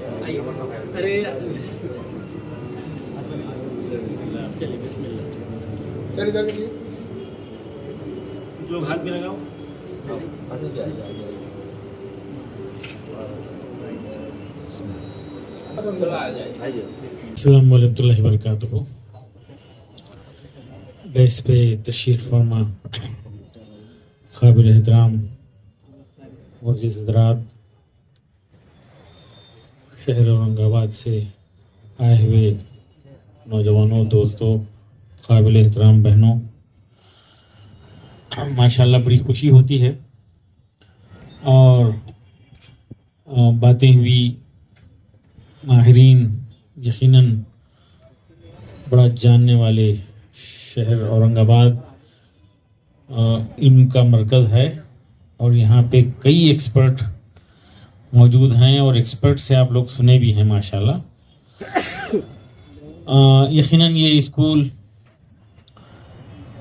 ارے چلیے بسم اللہ. لوگ ہاتھ میں لگاؤ. السلام علیکم اللہ وبرکاتہ. بیس پہ تشریف فرما قابل احترام معزز حضرات، شہر اورنگ آباد سے آئے ہوئے نوجوانوں، دوستوں، قابل احترام بہنوں، ماشاءاللہ بڑی خوشی ہوتی ہے اور باتیں ہوئی. ماہرین یقیناً بڑا جاننے والے شہر اورنگ آباد علم کا مرکز ہے اور یہاں پہ کئی ایکسپرٹ موجود ہیں اور ایکسپرٹ سے آپ لوگ سنے بھی ہیں ماشاءاللہ. یقیناً یہ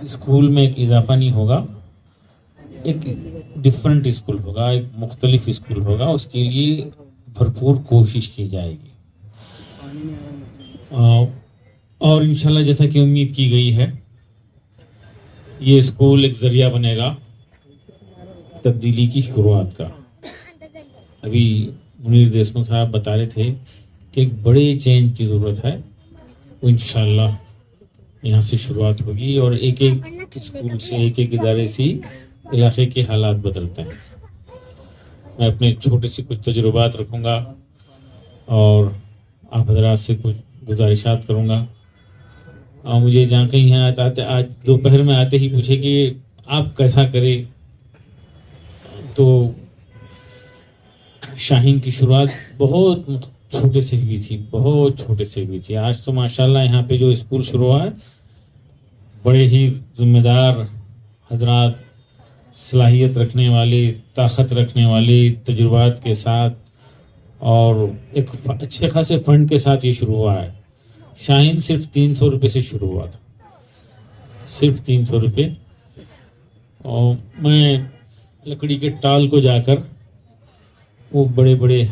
اسکول میں ایک اضافہ نہیں ہوگا، ایک ڈیفرنٹ اسکول ہوگا، ایک مختلف اسکول ہوگا. اس کے لیے بھرپور کوشش کی جائے گی اور انشاءاللہ جیسا کہ امید کی گئی ہے یہ اسکول ایک ذریعہ بنے گا تبدیلی کی شروعات کا. ابھی منیر دیشمکھ صاحب بتا رہے تھے کہ ایک بڑے چینج کی ضرورت ہے، وہ انشاءاللہ یہاں سے شروعات ہوگی اور ایک ایک اسکول سے، ایک ایک ادارے سے علاقے کے حالات بدلتے ہیں. میں اپنے چھوٹے سے کچھ تجربات رکھوں گا اور آپ حضرات سے کچھ گزارشات کروں گا. مجھے جہاں کہیں یہاں آتے آج دوپہر میں آتے ہی پوچھے کہ آپ کیسا کرے، تو شاہین کی شروعات بہت چھوٹے سے ہوئی تھی، بہت چھوٹے سے ہوئی تھی. آج تو ماشاءاللہ یہاں پہ جو اسکول شروع ہوا ہے بڑے ہی ذمہ دار حضرات، صلاحیت رکھنے والے، طاقت رکھنے والے، تجربات کے ساتھ اور ایک اچھے خاصے فنڈ کے ساتھ یہ شروع ہوا ہے. شاہین صرف 300 روپے سے شروع ہوا تھا، صرف 300 روپے. اور میں لکڑی کے ٹال کو جا کر وہ بڑے بڑے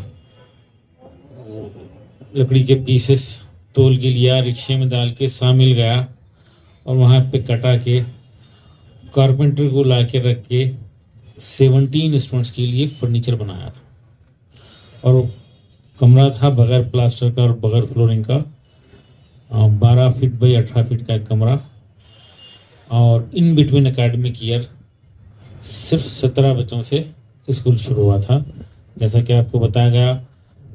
لکڑی کے پیسز تول کے لیا، رکشے میں ڈال کے سامل گیا اور وہاں پہ کٹا کے کارپینٹر کو لا کے رکھ کے 17 اسٹوڈنٹس کے لیے فرنیچر بنایا تھا. اور کمرہ تھا بغیر پلاسٹر کا اور بغیر فلورنگ کا، 12 فٹ بائی 18 فٹ کا ایک کمرہ. اور ان بٹوین اکیڈمک ایئر صرف 17 بچوں سے اسکول شروع ہوا تھا. جیسا کہ آپ کو بتایا گیا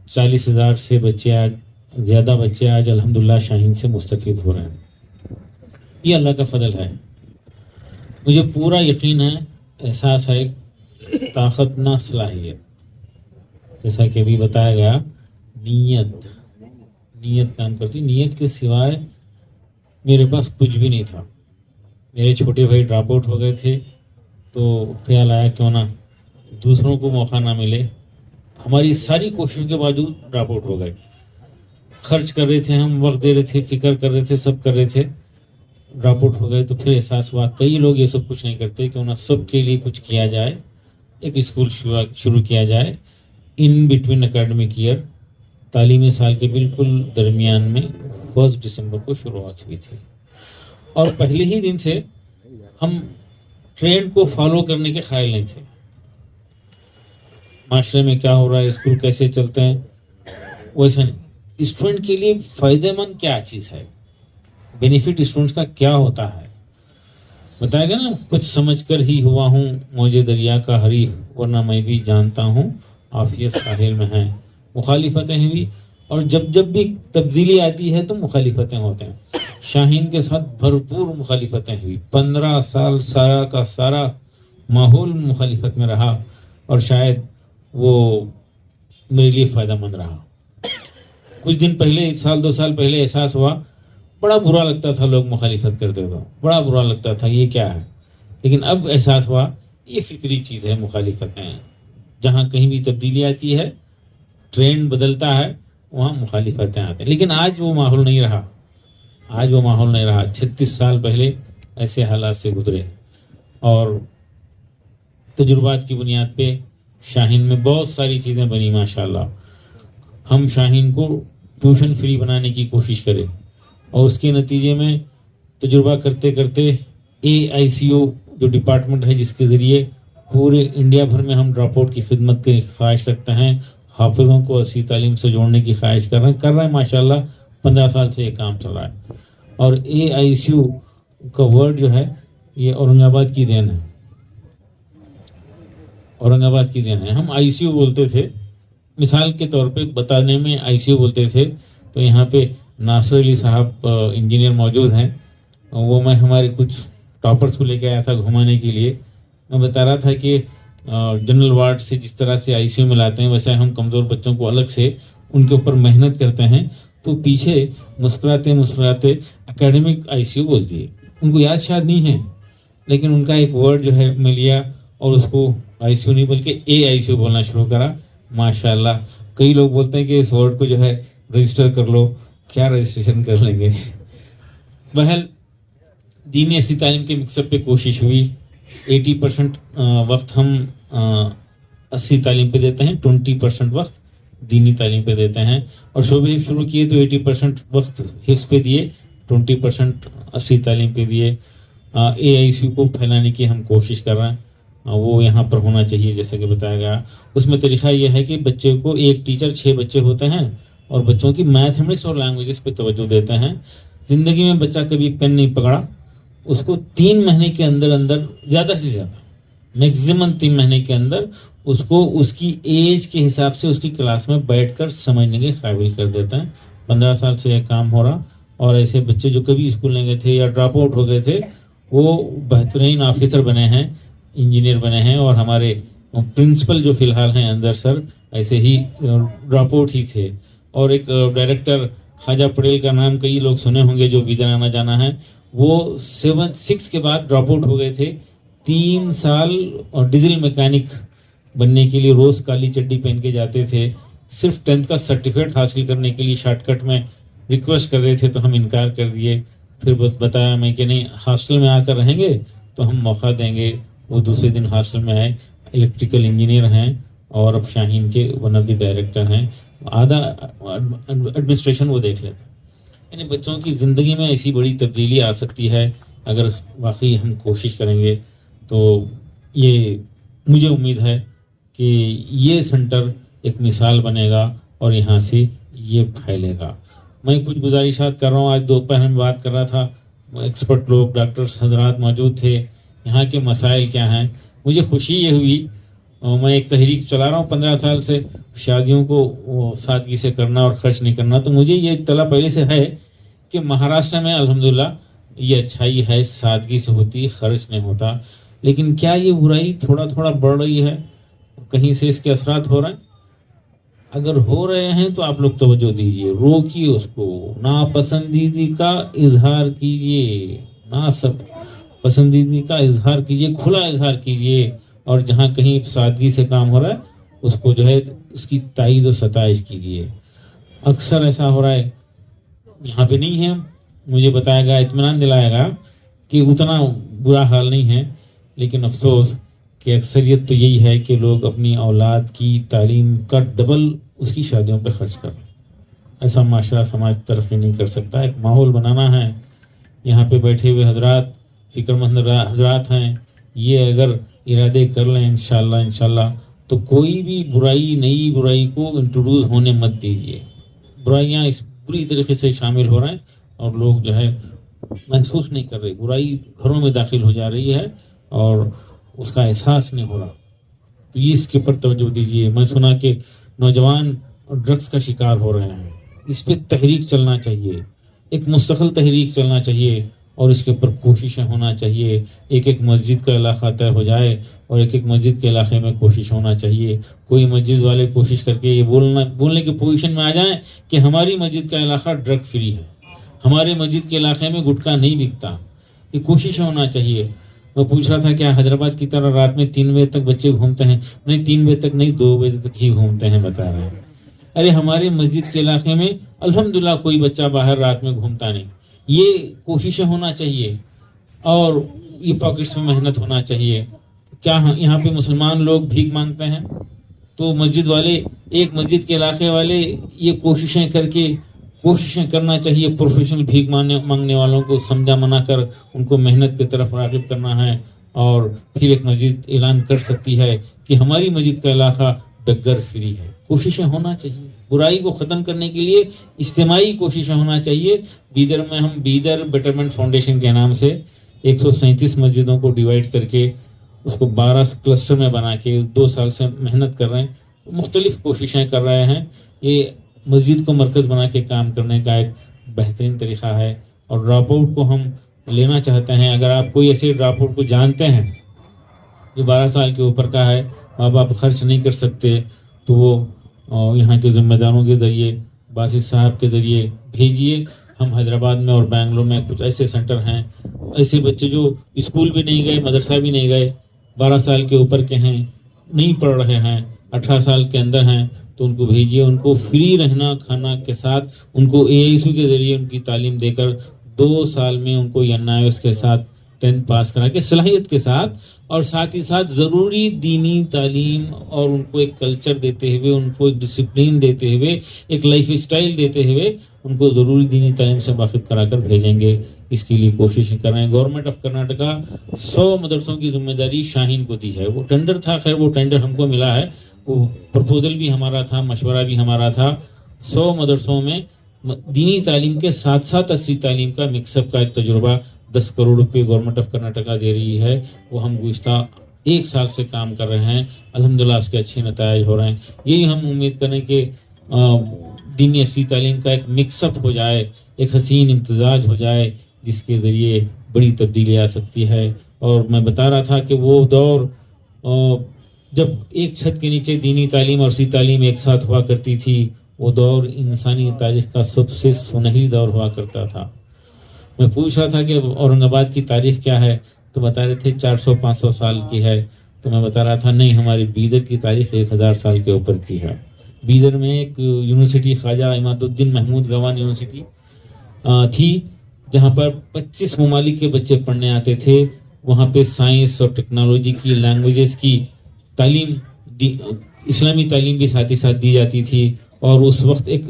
40,000 سے بچے آج، زیادہ بچے آج الحمدللہ شاہین سے مستفید ہو رہے ہیں. یہ اللہ کا فضل ہے. مجھے پورا یقین ہے، احساس ہے، طاقت نہ صلاحیت. جیسا کہ ابھی بتایا گیا نیت کام کرتی. نیت کے سوائے میرے پاس کچھ بھی نہیں تھا. میرے چھوٹے بھائی ڈراپ آؤٹ ہو گئے تھے تو خیال آیا کیوں نہ دوسروں کو موقع نہ ملے. ہماری ساری کوششوں کے باوجود ڈراپ آؤٹ ہو گئے. خرچ کر رہے تھے ہم، وقت دے رہے تھے، فکر کر رہے تھے، سب کر رہے تھے، ڈراپ آؤٹ ہو گئے. تو پھر احساس ہوا کئی لوگ یہ سب کچھ نہیں کرتے، کیوں نہ سب کے لیے کچھ کیا جائے، ایک اسکول شروع کیا جائے. ان بٹوین اکیڈمک ایئر تعلیمی سال کے بالکل درمیان میں 1 دسمبر کو شروعات ہوئی تھی. اور پہلے ہی دن سے ہم ٹرینڈ کو فالو کرنے کے قائل نہیں تھے. معاشرے میں کیا ہو رہا ہے، اسکول کیسے چلتے ہیں، ویسا نہیں. اسٹوڈنٹ کے لیے فائدہ مند کیا چیز ہے، بینیفٹ اسٹوڈنٹس کا کیا ہوتا ہے بتائے گا نا. کچھ سمجھ کر ہی ہوا ہوں موجے دریا کا حریف، ورنہ میں بھی جانتا ہوں عافیت ساحل میں ہے. مخالفتیں بھی، اور جب بھی تبدیلی آتی ہے تو مخالفتیں ہوتے ہیں. شاہین کے ساتھ بھرپور مخالفتیں ہوئی. 15 سال سارا کا سارا ماحول مخالفت میں رہا اور شاید وہ میرے لیے فائدہ مند رہا. کچھ دن پہلے، 1-2 سال پہلے احساس ہوا، بڑا برا لگتا تھا لوگ مخالفت کرتے تو، بڑا برا لگتا تھا یہ کیا ہے. لیکن اب احساس ہوا یہ فطری چیز ہے مخالفتیں. جہاں کہیں بھی تبدیلی آتی ہے، ٹرینڈ بدلتا ہے، وہاں مخالفتیں آتے ہیں. لیکن آج وہ ماحول نہیں رہا، آج وہ ماحول نہیں رہا. 36 سال پہلے ایسے حالات سے گزرے اور تجربات کی بنیاد پہ شاہین میں بہت ساری چیزیں بنی ماشاءاللہ. ہم شاہین کو ٹیوشن فری بنانے کی کوشش کریں، اور اس کے نتیجے میں تجربہ کرتے کرتے AICO جو ڈپارٹمنٹ ہے جس کے ذریعے پورے انڈیا بھر میں ہم ڈراپ آؤٹ کی خدمت کی خواہش رکھتے ہیں، حافظوں کو اصلی تعلیم سے جوڑنے کی خواہش کر رہے ہیں ماشاءاللہ 15 سال سے یہ کام چل رہا ہے. اور AICO کا ورڈ جو ہے یہ اورنگ آباد کی دین ہے، اورنگ آباد کی دین ہے. ہم ICO بولتے تھے، مثال کے طور پہ بتانے میں ICO بولتے تھے، تو یہاں پہ ناصر علی صاحب انجینئر موجود ہیں، وہ میں ہمارے کچھ ٹاپرز کو لے کے آیا تھا گھمانے کے لیے. میں بتا رہا تھا کہ جنرل وارڈ سے جس طرح سے ICO میں لاتے ہیں ویسے ہم کمزور بچوں کو الگ سے ان کے اوپر محنت کرتے ہیں. تو پیچھے مسکراتے مسکراتے اکیڈمک ICO بولتی ہے، ان کو یاد شاید نہیں ہے، لیکن ان کا ایک ورڈ جو ہے میں لیا اور اس کو ICO نہیں بلکہ AICO بولنا شروع کرا. ماشاءاللہ کئی لوگ بولتے ہیں کہ اس ورڈ کو جو ہے رجسٹر کر لو، کیا رجسٹریشن کر لیں گے. بہرحال دینی اصلی تعلیم کے مقصد پہ کوشش ہوئی. 80% وقت ہم اصلی تعلیم پہ دیتے ہیں، 20% وقت دینی تعلیم پہ دیتے ہیں. اور شعبے شروع کیے تو 80% وقت حفظ پہ دیے، 20% اصلی تعلیم پہ دیے. AICO کو پھیلانے کی ہم کوشش کر رہے ہیں، وہ یہاں پر ہونا چاہیے جیسا کہ بتایا گیا. اس میں طریقہ یہ ہے کہ بچے کو ایک ٹیچر 6 بچے ہوتے ہیں اور بچوں کی میتھمیٹکس اور لینگویجز پہ توجہ دیتے ہیں. زندگی میں بچہ کبھی پین نہیں پکڑا، اس کو 3 مہینے کے اندر زیادہ سے زیادہ میکزیمم 3 مہینے کے اندر اس کو اس کی ایج کے حساب سے اس کی کلاس میں بیٹھ کر سمجھنے کے قابل کر دیتے ہیں. 15 سال سے یہ کام ہو رہا، اور ایسے بچے جو کبھی اسکول نہیں گئے تھے یا ڈراپ آؤٹ ہو گئے تھے وہ بہترین آفیسر بنے ہیں، انجینئر بنے ہیں. اور ہمارے پرنسپل جو فی الحال ہیں اندر سر ایسے ہی ڈراپ آؤٹ ہی تھے. اور ایک ڈائریکٹر خواجہ پٹیل کا نام کئی لوگ سنے ہوں گے جو بھی آنا جانا ہے، وہ 6 کے بعد ڈراپ آؤٹ ہو گئے تھے. 3 سال اور ڈیزل میکینک بننے کے لیے روز کالی چڈی پہن کے جاتے تھے. صرف 10th کا سرٹیفکیٹ حاصل کرنے کے لیے شارٹ کٹ میں ریکویسٹ کر رہے تھے تو ہم انکار کر دیے. پھر بتایا میں کہ نہیں، ہاسٹل میں آ کر رہیں گے تو ہم موقع دیں گے. وہ دوسرے دن ہاسٹل میں آئے، الیکٹریکل انجینئر ہیں اور اب شاہین کے ون آف دی ڈائریکٹر ہیں. آدھا ایڈمنسٹریشن وہ دیکھ لیتے ہیں. یعنی بچوں کی زندگی میں ایسی بڑی تبدیلی آ سکتی ہے اگر واقعی ہم کوشش کریں گے. تو یہ مجھے امید ہے کہ یہ سینٹر ایک مثال بنے گا اور یہاں سے یہ پھیلے گا. میں کچھ گزارشات کر رہا ہوں. آج دوپہر میں بات کر رہا تھا، ایکسپرٹ لوگ ڈاکٹرز حضرات موجود تھے. یہاں کے مسائل کیا ہیں، مجھے خوشی یہ ہوئی. میں ایک تحریک چلا رہا ہوں 15 سال سے، شادیوں کو سادگی سے کرنا اور خرچ نہیں کرنا. تو مجھے یہ اطلاع پہلے سے ہے کہ مہاراشٹر میں الحمدللہ یہ اچھائی ہے، سادگی سے ہوتی، خرچ نہیں ہوتا. لیکن کیا یہ برائی تھوڑا تھوڑا بڑھ رہی ہے؟ کہیں سے اس کے اثرات ہو رہے ہیں؟ اگر ہو رہے ہیں تو آپ لوگ توجہ دیجیے، روکیے اس کو. ناپسندیدگی کا اظہار کیجیے، پسندیدگی کا اظہار کیجیے، کھلا اظہار کیجیے. اور جہاں کہیں سادگی سے کام ہو رہا ہے اس کو جو ہے اس کی تائید و ستائش کیجیے. اکثر ایسا ہو رہا ہے، یہاں پہ نہیں ہے، مجھے بتایا گیا، اطمینان دلایا گیا کہ اتنا برا حال نہیں ہے. لیکن افسوس کہ اکثریت تو یہی ہے کہ لوگ اپنی اولاد کی تعلیم کا ڈبل اس کی شادیوں پہ خرچ کر رہے ہیں. ایسا معاشرہ سماج ترقی نہیں کر سکتا. ایک ماحول بنانا ہے. یہاں پہ بیٹھے ہوئے حضرات فکر مند حضرات ہیں، یہ اگر ارادے کر لیں انشاءاللہ تو کوئی بھی برائی، نئی برائی کو انٹروڈیوس ہونے مت دیجیے. برائیاں اس پوری طریقے سے شامل ہو رہے ہیں اور لوگ جو ہے محسوس نہیں کر رہے. برائی گھروں میں داخل ہو جا رہی ہے اور اس کا احساس نہیں ہو رہا. تو یہ اس کے اوپر توجہ دیجیے. میں سنا کہ نوجوان ڈرگس کا شکار ہو رہے ہیں. اس پہ تحریک چلنا چاہیے، ایک مستقل تحریک چلنا چاہیے اور اس کے اوپر کوششیں ہونا چاہیے. ایک مسجد کا علاقہ طے ہو جائے اور ایک مسجد کے علاقے میں کوشش ہونا چاہیے. کوئی مسجد والے کوشش کر کے یہ بولنے کی پوزیشن میں آ جائیں کہ ہماری مسجد کا علاقہ ڈرگ فری ہے، ہمارے مسجد کے علاقے میں گٹکا نہیں بکتا. یہ کوشش ہونا چاہیے. میں پوچھ رہا تھا کیا حیدرآباد کی طرح رات میں 3 بجے تک بچے گھومتے ہیں؟ نہیں، 3 بجے تک نہیں، 2 بجے تک ہی گھومتے ہیں، بتا رہے ہیں. ارے ہمارے مسجد کے علاقے میں الحمدللہ کوئی بچہ باہر رات میں گھومتا نہیں. یہ کوششیں ہونا چاہیے اور یہ پاکٹس میں محنت ہونا چاہیے. کیا یہاں پہ مسلمان لوگ بھیک مانگتے ہیں؟ تو مسجد والے، ایک مسجد کے علاقے والے یہ کوششیں کرنا چاہیے، پروفیشنل بھیک مانگنے والوں کو سمجھا منا کر ان کو محنت کی طرف راغب کرنا ہے، اور پھر ایک مسجد اعلان کر سکتی ہے کہ ہماری مسجد کا علاقہ بگر فری ہے۔ کوششیں ہونا چاہیے، برائی کو ختم کرنے کے لیے اجتماعی کوششیں ہونا چاہیے۔ بیدر میں ہم بیدر بیٹرمنٹ فاؤنڈیشن کے نام سے 137 مسجدوں کو ڈیوائیڈ کر کے اس کو 12 کلسٹر میں بنا کے 2 سال سے محنت کر رہے ہیں، مختلف کوششیں کر رہے ہیں۔ یہ مسجد کو مرکز بنا کے کام کرنے کا ایک بہترین طریقہ ہے، اور ڈراپ آؤٹ کو ہم لینا چاہتے ہیں۔ اگر آپ کوئی ایسے ڈراپ آؤٹ کو جانتے ہیں جو 12 سال کے اوپر کا ہے، ماں باپ خرچ نہیں کر سکتے، تو وہ یہاں کے ذمہ داروں کے ذریعے، باسط صاحب کے ذریعے بھیجیے۔ ہم حیدرآباد میں اور بنگلور میں کچھ ایسے سینٹر ہیں، ایسے بچے جو اسکول بھی نہیں گئے، مدرسہ بھی نہیں گئے، 12 سال کے اوپر کے ہیں، نہیں پڑھ رہے ہیں، 18 سال کے اندر ہیں، تو ان کو بھیجیے۔ ان کو فری رہنا کھانا کے ساتھ ان کو AISU کے ذریعے ان کی تعلیم دے کر 2 سال میں ان کو NIOS کے ساتھ 10th پاس کرا کے صلاحیت کے ساتھ، اور ساتھ ہی ساتھ ضروری دینی تعلیم اور ان کو ایک کلچر دیتے ہوئے، ان کو ایک ڈسپلین دیتے ہوئے، ایک لائف اسٹائل دیتے ہوئے ان کو ضروری دینی تعلیم سے واقف کرا کر بھیجیں گے۔ اس کے لیے کوششیں کر رہے ہیں۔ گورنمنٹ آف کرناٹکا 100 مدرسوں کی ذمہ داری شاہین کو دی ہے۔ وہ ٹینڈر تھا، خیر وہ ٹینڈر ہم کو ملا ہے، وہ پرپوزل بھی ہمارا تھا، مشورہ بھی ہمارا تھا۔ 100 مدرسوں میں دینی تعلیم کے ساتھ ساتھ عصری تعلیم کا مکس اپ کا ایک تجربہ 10 کروڑ روپے گورنمنٹ آف کرناٹکا دے رہی ہے۔ وہ ہم گزشتہ 1 سال سے کام کر رہے ہیں، الحمدللہ اس کے اچھے نتائج ہو رہے ہیں۔ یہی ہم امید کریں کہ دینی عصری تعلیم کا ایک مکس اپ ہو جائے، ایک حسین امتزاج ہو جائے، جس کے ذریعے بڑی تبدیلی آ سکتی ہے۔ اور میں بتا رہا تھا کہ وہ دور جب ایک چھت کے نیچے دینی تعلیم اور عصری تعلیم ایک ساتھ ہوا کرتی تھی، وہ دور انسانی تاریخ کا سب سے سنہری دور ہوا کرتا تھا۔ میں پوچھ رہا تھا کہ اورنگ آباد کی تاریخ کیا ہے، تو بتا رہے تھے 400-500 سال کی ہے، تو میں بتا رہا تھا نہیں، ہماری بیدر کی تاریخ 1000 سال کے اوپر کی ہے۔ بیدر میں ایک یونیورسٹی خواجہ عماد الدین محمود گوان یونیورسٹی تھی، جہاں پر 25 ممالک کے بچے پڑھنے آتے تھے۔ وہاں پہ سائنس اور ٹیکنالوجی کی، لینگویجز کی تعلیم، اسلامی تعلیم بھی ساتھ ہی ساتھ دی جاتی تھی۔ اور اس وقت ایک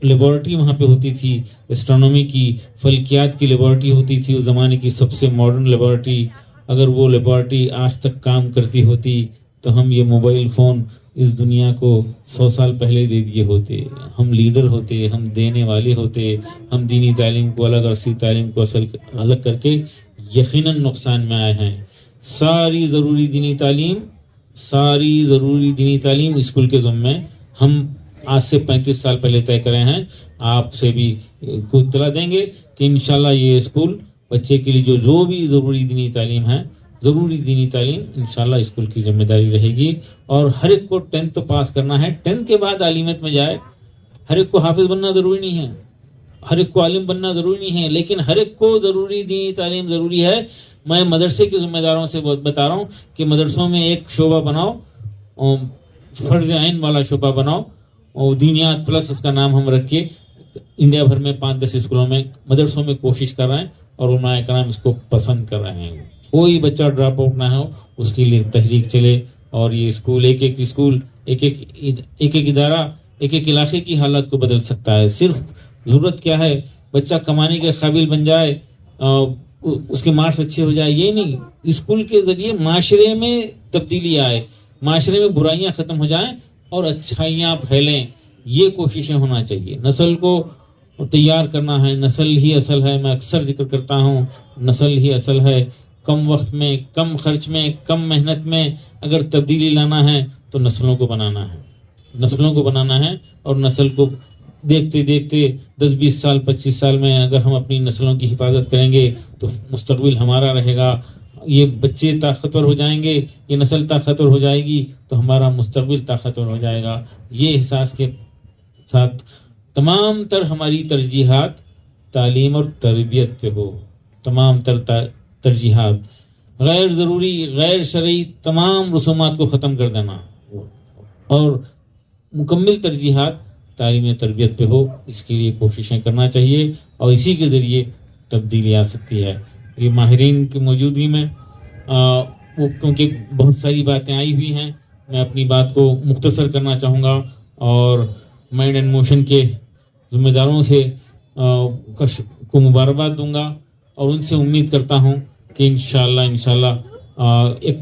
لیبارٹری وہاں پہ ہوتی تھی، اسٹرانومی کی، فلکیات کی لیبارٹری ہوتی تھی، اس زمانے کی سب سے ماڈرن لیبارٹری۔ اگر وہ لیبارٹری آج تک کام کرتی ہوتی تو ہم یہ موبائل فون اس دنیا کو 100 سال پہلے دے دیے ہوتے۔ ہم لیڈر ہوتے، ہم دینے والے ہوتے، ہم دینی تعلیم کو الگ اور عصری تعلیم کو الگ کر کے یقیناً نقصان میں آئے ہیں۔ ساری ضروری دینی تعلیم اسکول کے ذمے ہم آج سے 35 سال پہلے طے کرے ہیں۔ آپ سے بھی کو اطلاع دیں گے کہ انشاءاللہ یہ اسکول بچے کے لیے جو بھی ضروری دینی تعلیم ہے، ضروری دینی تعلیم انشاءاللہ اسکول کی ذمہ داری رہے گی۔ اور ہر ایک کو 10th پاس کرنا ہے، 10th کے بعد عالمیت میں جائے۔ ہر ایک کو حافظ بننا ضروری نہیں ہے، ہر ایک کو عالم بننا ضروری نہیں ہے، لیکن ہر ایک کو ضروری دینی تعلیم ضروری ہے۔ میں مدرسے کے ذمہ داروں سے بتا رہا ہوں کہ مدرسوں میں ایک شعبہ بناؤ، فرض عین والا شعبہ بناؤ، اور دینیات پلس اس کا نام ہم رکھ کے انڈیا بھر میں 5-10 اسکولوں میں، مدرسوں میں کوشش کر رہے ہیں، اور علماء کرام اس کو پسند کر رہے ہیں۔ کوئی بچہ ڈراپ آؤٹ نہ ہو، اس کے لیے تحریک چلے، اور یہ اسکول ایک ایک ادارہ ایک علاقے کی حالت کو بدل سکتا ہے۔ صرف ضرورت کیا ہے، بچہ کمانے کے قابل بن جائے، اس کے مارکس اچھے ہو جائے، یہ نہیں، اسکول کے ذریعے معاشرے میں تبدیلی آئے، معاشرے میں برائیاں ختم ہو جائیں اور اچھائیاں پھیلیں، یہ کوششیں ہونا چاہیے۔ نسل کو تیار کرنا ہے، نسل ہی اصل ہے، میں اکثر ذکر کرتا ہوں، نسل ہی اصل ہے۔ کم وقت میں، کم خرچ میں، کم محنت میں اگر تبدیلی لانا ہے تو نسلوں کو بنانا ہے، اور نسل کو دیکھتے دیکھتے 10-20 سال 25 سال میں اگر ہم اپنی نسلوں کی حفاظت کریں گے تو مستقبل ہمارا رہے گا۔ یہ بچے طاقتور ہو جائیں گے، یہ نسل طاقتور ہو جائے گی تو ہمارا مستقبل طاقتور ہو جائے گا۔ یہ احساس کے ساتھ تمام تر ہماری ترجیحات تعلیم اور تربیت پہ ہو، تمام تر ترجیحات، غیر ضروری، غیر شرعی تمام رسومات کو ختم کر دینا، اور مکمل ترجیحات تعلیم تربیت پہ ہو۔ اس کے لیے کوششیں کرنا چاہیے، اور اسی کے ذریعے تبدیلی آ سکتی ہے۔ یہ ماہرین کی موجودگی میں وہ کیونکہ بہت ساری باتیں آئی ہوئی ہیں، میں اپنی بات کو مختصر کرنا چاہوں گا اور مائنڈ اینڈ موشن کے ذمہ داروں سے کو مبارکباد دوں گا اور ان سے امید کرتا ہوں کہ انشاءاللہ ایک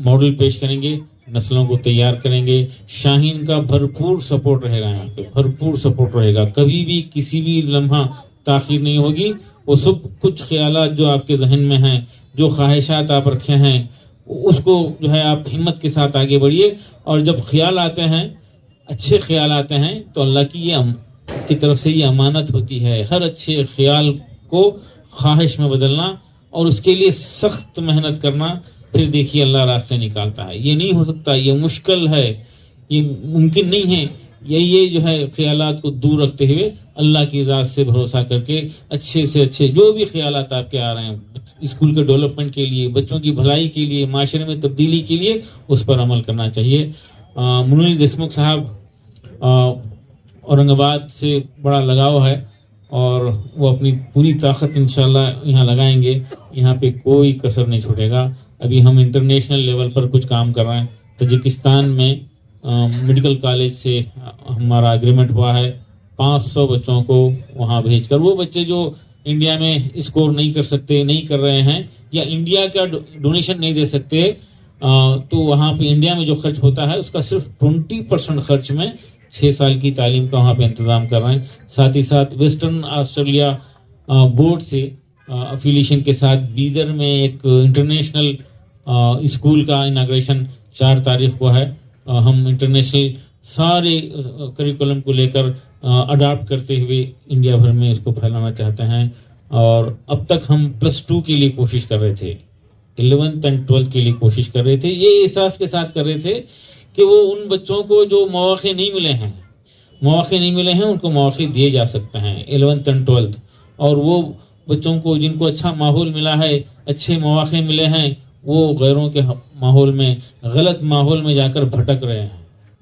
ماڈل پیش کریں گے, نسلوں کو تیار کریں گے. شاہین کا بھرپور سپورٹ رہے گا, یہاں پہ بھرپور سپورٹ رہے گا, کبھی بھی کسی بھی لمحہ تاخیر نہیں ہوگی. وہ سب کچھ خیالات جو آپ کے ذہن میں ہیں, جو خواہشات آپ رکھے ہیں, اس کو جو ہے آپ ہمت کے ساتھ آگے بڑھیے. اور جب خیال آتے ہیں, اچھے خیال آتے ہیں, تو اللہ کی طرف سے یہ امانت ہوتی ہے, ہر اچھے خیال کو خواہش میں بدلنا اور اس کے لیے سخت محنت کرنا. پھر دیکھیے اللہ راستے نکالتا ہے. یہ نہیں ہو سکتا, یہ مشکل ہے, یہ ممکن نہیں ہے. یہ جو ہے خیالات کو دور رکھتے ہوئے اللہ کی ذات سے بھروسہ کر کے اچھے سے اچھے جو بھی خیالات آپ کے آ رہے ہیں اسکول کے ڈیولپمنٹ کے لیے, بچوں کی بھلائی کے لیے, معاشرے میں تبدیلی کے لیے, اس پر عمل کرنا چاہیے. منوج دیشمکھ صاحب اورنگ آباد سے بڑا لگاؤ ہے اور وہ اپنی پوری طاقت انشاءاللہ یہاں لگائیں گے. یہاں پہ کوئی کسر نہیں چھوٹے گا. ابھی ہم انٹرنیشنل لیول پر کچھ کام کر رہے ہیں. تاجکستان میں میڈیکل کالج سے ہمارا اگریمنٹ ہوا ہے 500 بچوں کو وہاں بھیج کر. وہ بچے جو انڈیا میں اسکور نہیں کر سکتے, نہیں کر رہے ہیں, یا انڈیا کا ڈونیشن نہیں دے سکتے, تو وہاں پہ انڈیا میں جو خرچ ہوتا ہے اس کا صرف 20% خرچ میں 6 سال کی تعلیم کا وہاں پہ انتظام کر رہے ہیں. ساتھ ہی ساتھ ویسٹرن آسٹریلیا بورڈ سے افیلیشن کے ساتھ بیدر میں ایک انٹرنیشنل اسکول کا اناگریشن 4 تاریخ کو ہے. ہم انٹرنیشنل سارے کریکولم کو لے کر اڈاپٹ کرتے ہوئے انڈیا بھر میں اس کو پھیلانا چاہتے ہیں. اور اب تک ہم +2 کے لیے کوشش کر رہے تھے, 11th and 12th کے لیے کوشش کر رہے تھے, یہ احساس کے ساتھ کر رہے تھے کہ وہ ان بچوں کو جو مواقع نہیں ملے ہیں ان کو مواقع دیے جا سکتے ہیں 11th and 12th. اور وہ بچوں کو جن کو اچھا ماحول ملا ہے, اچھے مواقع ملے ہیں, وہ غیروں کے ماحول میں, غلط ماحول میں جا کر بھٹک رہے ہیں.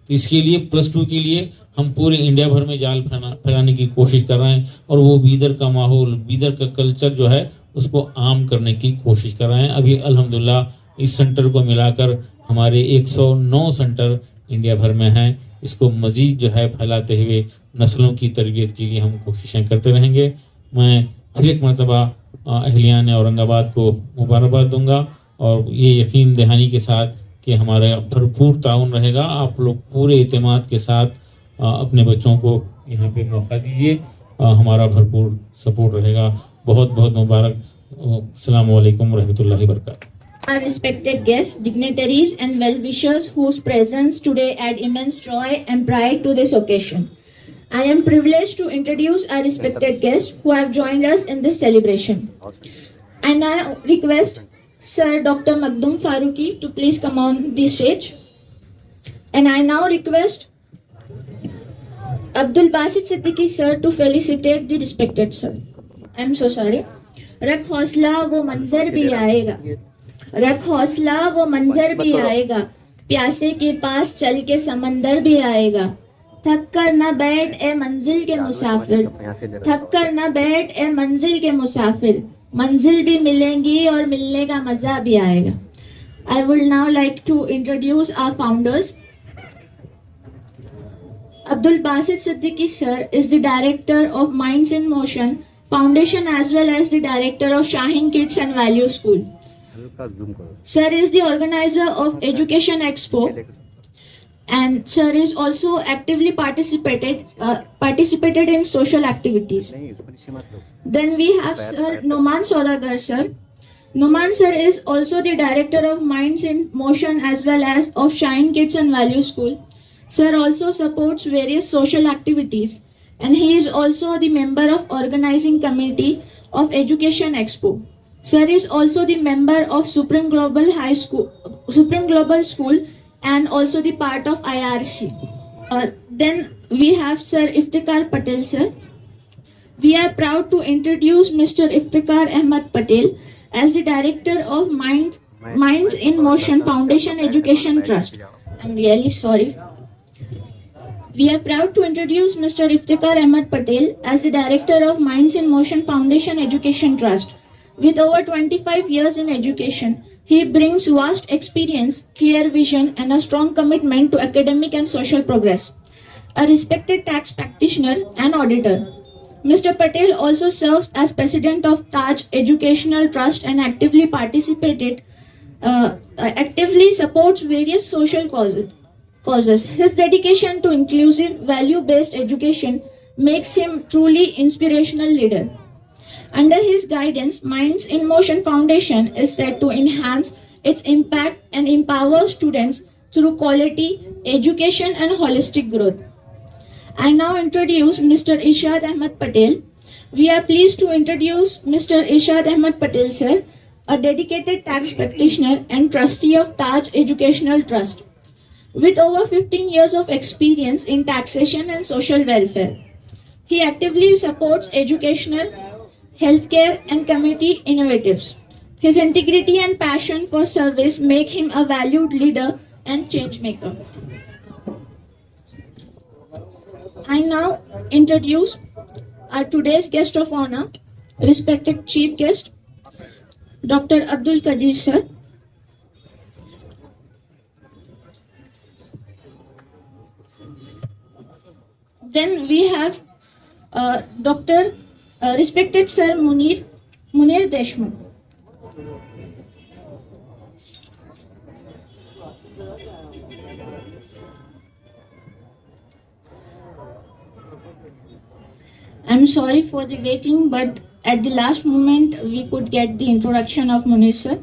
تو اس کے لیے +2 کے لیے ہم پورے انڈیا بھر میں جال پھیلانے کی کوشش کر رہے ہیں. اور وہ بیدر کا ماحول, بیدر کا کلچر جو ہے اس کو عام کرنے کی کوشش کر رہے ہیں. ابھی الحمدللہ اس سینٹر کو ملا کر ہمارے 109 سینٹر انڈیا بھر میں ہیں. اس کو مزید جو ہے پھیلاتے ہوئے نسلوں کی تربیت کے لیے ہم کوششیں کرتے رہیں گے. میں پھر ایک مرتبہ اہلیان اورنگ آباد کو مبارکباد دوں گا اور یہ یقین دہانی کے ساتھ کہ ہمارا بھرپور تعاون رہے گا. آپ لوگ پورے اعتماد کے ساتھ اپنے بچوں کو یہاں پہ موقع دیجیے, ہمارا بھرپور سپورٹ رہے گا. بہت بہت مبارک. السلام علیکم ورحمۃ اللہ وبرکاتہ. Our respected guests, dignitaries and well-wishers whose presence today add immense joy and pride to this occasion. I am privileged to introduce our respected guests who have joined us in this celebration. I now request Sir Dr. Makdum Farooqi to please come on the stage. And I now request Abdul Basit Siddiqui sir to felicitate the respected sir. I am so sorry. رکھ حوصلہ وہ منظر بھی آئے گا, رکھ حوصلہ وہ منظر بھی آئے گا, پیاسے کے پاس چل کے سمندر بھی آئے گا. تھک کر نہ بیٹھ اے منزل کے مسافر, تھک کر نہ بیٹھ اے منزل کے مسافر, منزل بھی ملیں گی اور ملنے کا مزہ بھی آئے گا. I would now like to introduce our founders. Abdul Basit Siddiqui sir is the director of Minds in Motion Foundation as well as the director of Shaheen Kids and Value School. Sir is the organizer of Education Expo and sir is also actively participated in social activities. Then we have Sir Noman Saudagar sir. Noman sir is also the director of Minds in Motion as well as of Shaheen Kids and Value School. Sir also supports various social activities and he is also the member of organizing committee of Education Expo. Sir is also the member of Supreme Global School and also the part of IRC. Then we have Sir Iftikhar Patel sir. We are proud to introduce Mr. Iftikhar Ahmed Patel as the director of Minds in Motion Foundation Education Trust. I'm really sorry. We are proud to introduce Mr. Iftikhar Ahmed Patel as the director of Minds in Motion Foundation Education Trust. With over 25 years in education, he brings vast experience, clear vision, and a strong commitment to academic and social progress. A respected tax practitioner and auditor, Mr. Patel also serves as president of Taj Educational Trust and actively supports various social causes. His dedication to inclusive, value-based education makes him truly inspirational leader. Under his guidance, Minds in Motion Foundation is set to enhance its impact and empower students through quality education and holistic growth. I now introduce Mr. Irshad Ahmed Patel. We are pleased to introduce Mr. Irshad Ahmed Patel, sir, a dedicated tax practitioner and trustee of Taj Educational Trust, with over 15 years of experience in taxation and social welfare. He actively supports educational, healthcare, and community initiatives. His integrity and passion for service make him a valued leader and change maker. I now introduce our today's guest of honor, respected chief guest, Dr. Abdul Qadir sir. Then we have Dr. Respected Sir Munir Deshmukh. I'm sorry for the waiting, but at the last moment we could get the introduction of Munir sir.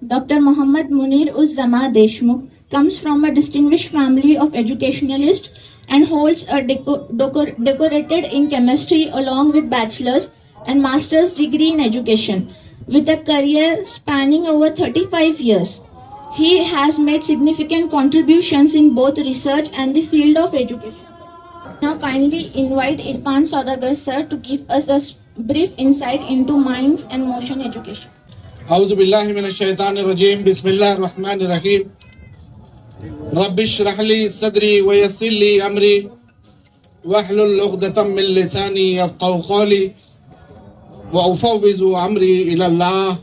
Dr. Muhammad Munir Uz-Zama Deshmukh comes from a distinguished family of educationalists and holds a decorated in chemistry along with bachelor's and master's degree in education. With a career spanning over 35 years, he has made significant contributions in both research and the field of education. Now kindly invite Irfan Saudagar sir to give us a brief insight into Minds and Motion education. أعوذ بالله من الشيطان الرجيم بسم الله الرحمن الرحيم رب اشرح لي صدري ويسر لي أمري واحلل عقدة من لساني يفقهوا قولي وأفوض أمري إلى الله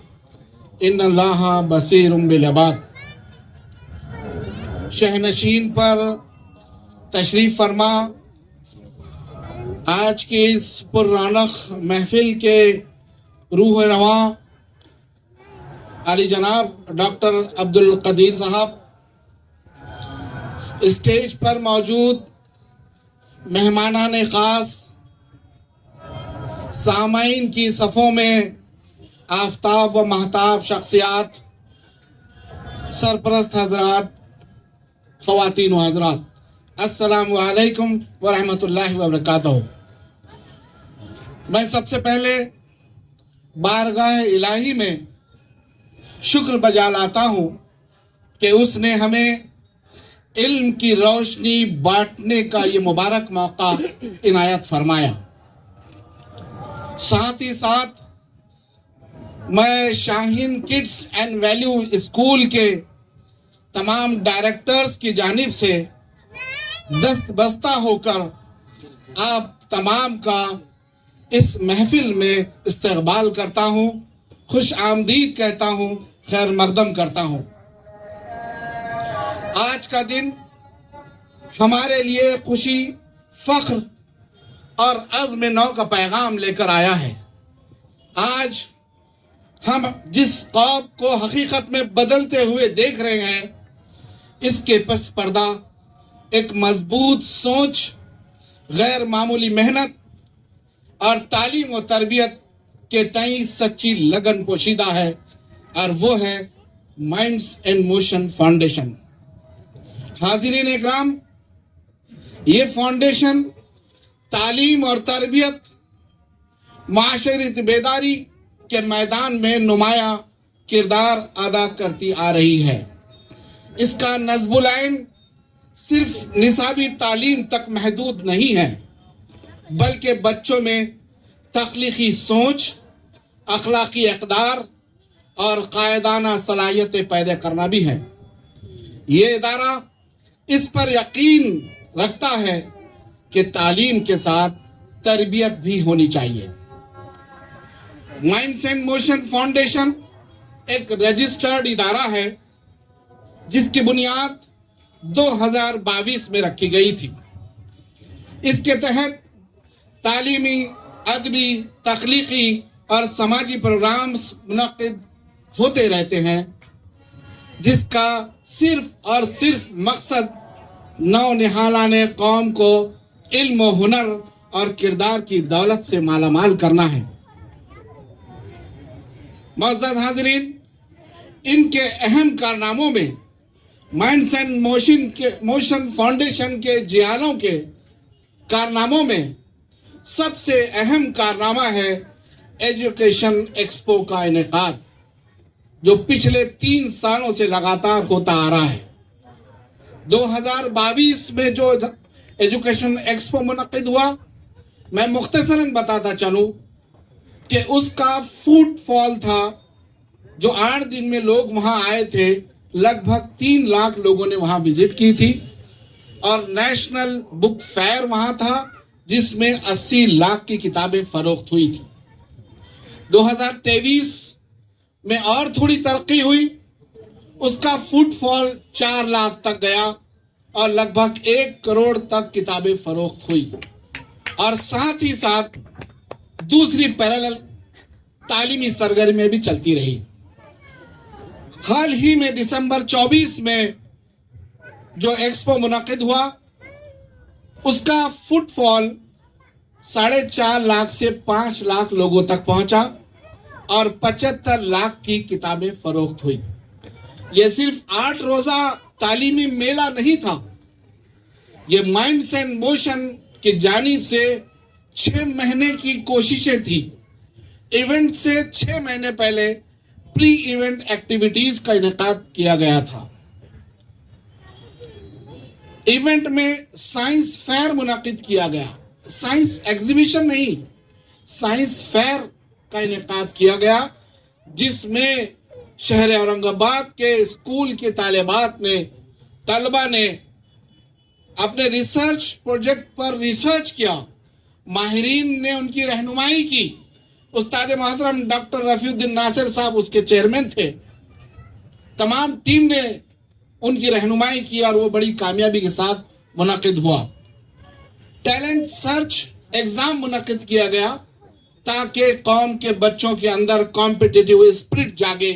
إن الله بصير بالعباد. شہنشین پر تشریف فرما آج کی اس پر رونق محفل کے روح رواں علی جناب ڈاکٹر عبد القدیر صاحب، اسٹیج پر موجود مہمانان خاص، سامعین کی صفوں میں آفتاب و مہتاب شخصیات، سرپرست حضرات، خواتین و حضرات، السلام علیکم ورحمۃ اللہ وبرکاتہ. میں سب سے پہلے بارگاہ الہی میں شکر بجا لاتا ہوں کہ اس نے ہمیں علم کی روشنی بانٹنے کا یہ مبارک موقع عنایت فرمایا. ساتھ ہی ساتھ میں شاہین کڈس اینڈ ویلیو اسکول کے تمام ڈائریکٹرز کی جانب سے دست بستہ ہو کر آپ تمام کا اس محفل میں استقبال کرتا ہوں، خوش آمدید کہتا ہوں، خیر مقدم کرتا ہوں. آج کا دن ہمارے لیے خوشی، فخر اور عزم نو کا پیغام لے کر آیا ہے. آج ہم جس خواب کو حقیقت میں بدلتے ہوئے دیکھ رہے ہیں، اس کے پس پردہ ایک مضبوط سوچ، غیر معمولی محنت اور تعلیم و تربیت کے تئیں سچی لگن پوشیدہ ہے، اور وہ ہے مائنڈز اینڈ موشن فاؤنڈیشن. حاضرین اکرام، یہ فاؤنڈیشن تعلیم اور تربیت، معاشرتی بیداری کے میدان میں نمایاں کردار ادا کرتی آ رہی ہے. اس کا نصب العین صرف نصابی تعلیم تک محدود نہیں ہے، بلکہ بچوں میں تخلیقی سوچ، اخلاقی اقدار اور قائدانہ صلاحیتیں پیدا کرنا بھی ہے. یہ ادارہ اس پر یقین رکھتا ہے کہ تعلیم کے ساتھ تربیت بھی ہونی چاہیے۔ مائنڈس اینڈ موشن فاؤنڈیشن ایک رجسٹرڈ ادارہ ہے جس کی بنیاد 2022 میں رکھی گئی تھی۔ اس کے تحت تعلیمی، ادبی، تخلیقی اور سماجی پروگرامز منعقد ہوتے رہتے ہیں، جس کا صرف اور صرف مقصد نونہالان قوم کو علم و ہنر اور کردار کی دولت سے مالا مال کرنا ہے۔ معزز حاضرین، ان کے اہم کارناموں میں مائنڈس اینڈ موشن فاؤنڈیشن کے جیالوں کے کارناموں میں سب سے اہم کارنامہ ہے ایجوکیشن ایکسپو کا انعقاد، جو پچھلے 3 سالوں سے لگاتار ہوتا آ رہا ہے۔ 2022 میں جو ایجوکیشن ایکسپو منعقد ہوا، میں مختصراً بتاتا چلوں کہ اس کا فوٹ فال تھا، جو 8 دن میں لوگ وہاں آئے تھے، لگ بھگ 3 لاکھ لوگوں نے وہاں وزٹ کی تھی، اور نیشنل بک فیئر وہاں تھا جس میں 80 لاکھ کی کتابیں فروخت ہوئی تھی۔ 2023 میں اور تھوڑی ترقی ہوئی، اس کا فٹ فال 4 لاکھ تک گیا اور لگ بھگ 1 کروڑ تک کتابیں فروخت ہوئی، اور ساتھ ہی ساتھ دوسری پیرالل تعلیمی سرگرمیاں بھی چلتی رہی۔ حال ہی میں دسمبر 24 میں جو ایکسپو منعقد ہوا، اس کا فٹ فال 4.5 لاکھ سے 5 لاکھ لوگوں تک پہنچا اور 75 لاکھ کی کتابیں فروخت ہوئی۔ یہ صرف 8 روزہ تعلیمی میلہ نہیں تھا، یہ مائنڈس اینڈ موشن کی جانب سے 6 مہینے کی کوششیں تھی۔ ایونٹ سے 6 مہینے پہلے پری ایونٹ ایکٹیویٹیز کا انعقاد کیا گیا تھا۔ ایونٹ میں سائنس فیئر منعقد کیا گیا، سائنس ایگزیبیشن نہیں، سائنس فیئر کا انعقاد کیا گیا، جس میں شہر اورنگ آباد کے اسکول کے طلبہ نے اپنے ریسرچ پروجیکٹ پر ریسرچ کیا، ماہرین نے ان کی رہنمائی کی۔ استاد محترم ڈاکٹر رفیع الدین ناصر صاحب اس کے چیئرمین تھے، تمام ٹیم نے ان کی رہنمائی کی اور وہ بڑی کامیابی کے ساتھ منعقد ہوا۔ ٹیلنٹ سرچ ایگزام منعقد کیا گیا تاکہ قوم کے بچوں کے اندر کمپٹیٹیو اسپرٹ جاگے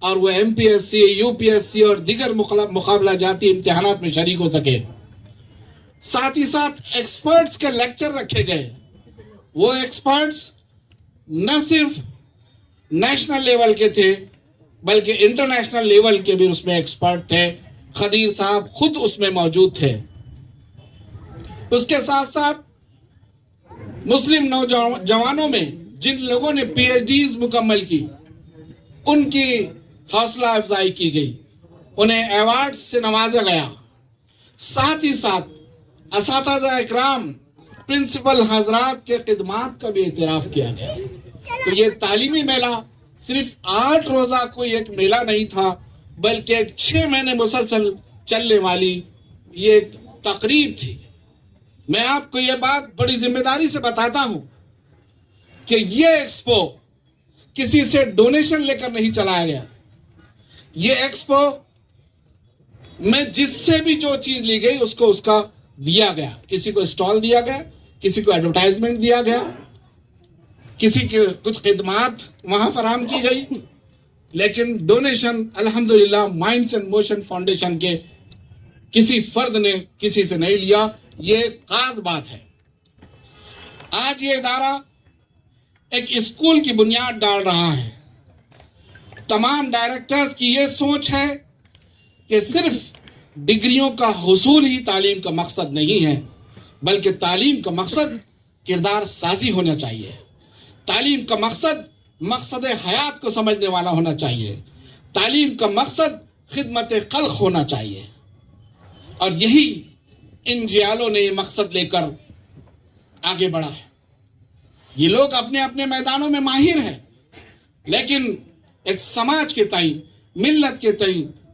اور وہ MPSC، UPSC اور دیگر مقابلہ جاتی امتحانات میں شریک ہو سکے۔ ساتھ ہی ساتھ ایکسپرٹس کے لیکچر رکھے گئے۔ وہ ایکسپرٹس نہ صرف نیشنل لیول کے تھے بلکہ انٹرنیشنل لیول کے بھی اس میں ایکسپرٹ تھے۔ خدیر صاحب خود اس میں موجود تھے۔ اس کے ساتھ ساتھ مسلم نوجوانوں میں جن لوگوں نے PhDs مکمل کی، ان کی حوصلہ افزائی کی گئی، انہیں ایوارڈ سے نوازا گیا۔ ساتھ ہی ساتھ اساتذہ اکرام، پرنسپل حضرات کے خدمات کا بھی اعتراف کیا گیا۔ تو یہ تعلیمی میلہ صرف 8 روزہ کوئی ایک میلہ نہیں تھا، بلکہ ایک 6 مہینے مسلسل چلنے والی یہ ایک تقریب تھی۔ میں آپ کو یہ بات بڑی ذمہ داری سے بتاتا ہوں کہ یہ ایکسپو کسی سے ڈونیشن لے کر نہیں چلایا گیا۔ یہ ایکسپو میں جس سے بھی جو چیز لی گئی اس کا دیا گیا، کسی کو اسٹال دیا گیا، کسی کو ایڈورٹائزمنٹ دیا گیا، کسی کے کچھ خدمات وہاں فراہم کی گئی، لیکن ڈونیشن الحمدللہ مائنڈس اینڈ موشن فاؤنڈیشن کے کسی فرد نے کسی سے نہیں لیا۔ یہ خاص بات ہے۔ آج یہ ادارہ ایک اسکول کی بنیاد ڈال رہا ہے۔ تمام ڈائریکٹرز کی یہ سوچ ہے کہ صرف ڈگریوں کا حصول ہی تعلیم کا مقصد نہیں ہے، بلکہ تعلیم کا مقصد کردار سازی ہونا چاہیے۔ تعلیم کا مقصد حیات کو سمجھنے والا ہونا چاہیے۔ تعلیم کا مقصد خدمت خلق ہونا چاہیے، اور یہی ان جیالوں نے یہ مقصد لے کر آگے بڑھا ہے۔ یہ لوگ اپنے اپنے میدانوں میں ماہر ہیں، لیکن ایک سماج کے تئیں، ملت کے تئیں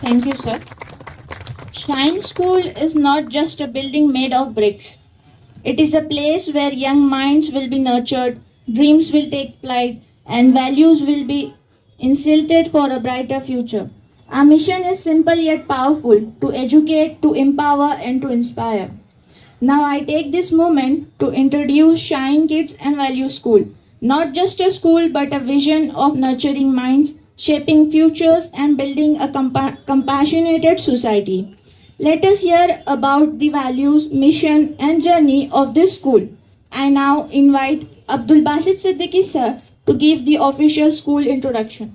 Thank you, sir. Shine School is not just a building made of bricks. It is a place where young minds will be nurtured, dreams will take flight, and values will be instilled for a brighter future. Our mission is simple yet powerful: to educate, to empower, and to inspire. Now I take this moment to introduce Shine Kids and Value School. Not just a school, but a vision of nurturing minds, shaping futures, and building a compassionate society. Let us hear about the values, mission, and journey of this school. I now invite Abdul Basit Siddiqui sir to give the official school introduction.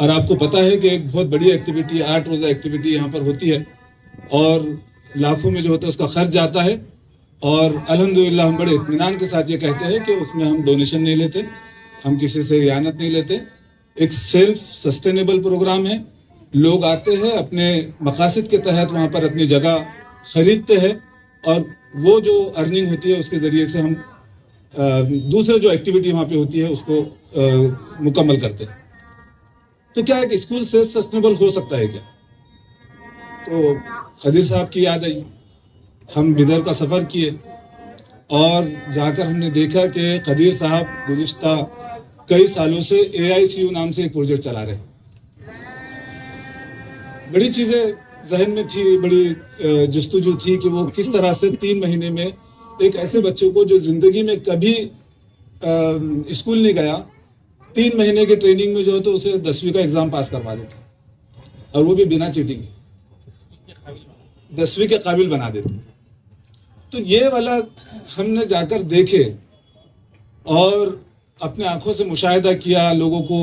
اور آپ کو پتہ ہے کہ ایک بہت بڑی activity 8 روزہ ایکٹیویٹی یہاں پر ہوتی ہے اور لاکھوں میں جو ہوتا ہے اس کا خرچ جاتا ہے. اور الحمدللہ ہم بڑے اطمینان کے ساتھ یہ کہتے ہیں کہ اس میں ہم ڈونیشن نہیں لیتے, ہم کسی سے اعانت نہیں لیتے. ایک سیلف سسٹینیبل پروگرام ہے. لوگ آتے ہیں اپنے مقاصد کے تحت وہاں پر اپنی جگہ خریدتے ہیں اور وہ جو ارننگ ہوتی ہے اس کے ذریعے سے ہم دوسرے جو ایکٹیویٹی وہاں پہ ہوتی ہے اس کو مکمل کرتے ہیں. تو کیا ایک اسکول سیلف سسٹینیبل ہو سکتا ہے کیا؟ تو خدیر صاحب کی یاد آئی, ہم بدر کا سفر کیے اور جا کر ہم نے دیکھا کہ خدیر صاحب گزشتہ کئی سالوں سے AICU نام سے ایک پروجیکٹ چلا رہے ہیں. بڑی چیزیں ذہن میں تھی, بڑی جستجو تھی کہ وہ کس طرح سے 3 مہینے میں ایک ایسے بچے کو جو زندگی میں کبھی اسکول نہیں گیا 3 مہینے کی ٹریننگ میں جو ہے تو اسے 10ویں کا ایگزام پاس کروا دیتے اور وہ بھی بنا چیٹنگ کے 10ویں کے قابل بنا دیتے. تو یہ والا ہم نے جا کر دیکھے اور اپنے آنکھوں سے مشاہدہ کیا, لوگوں کو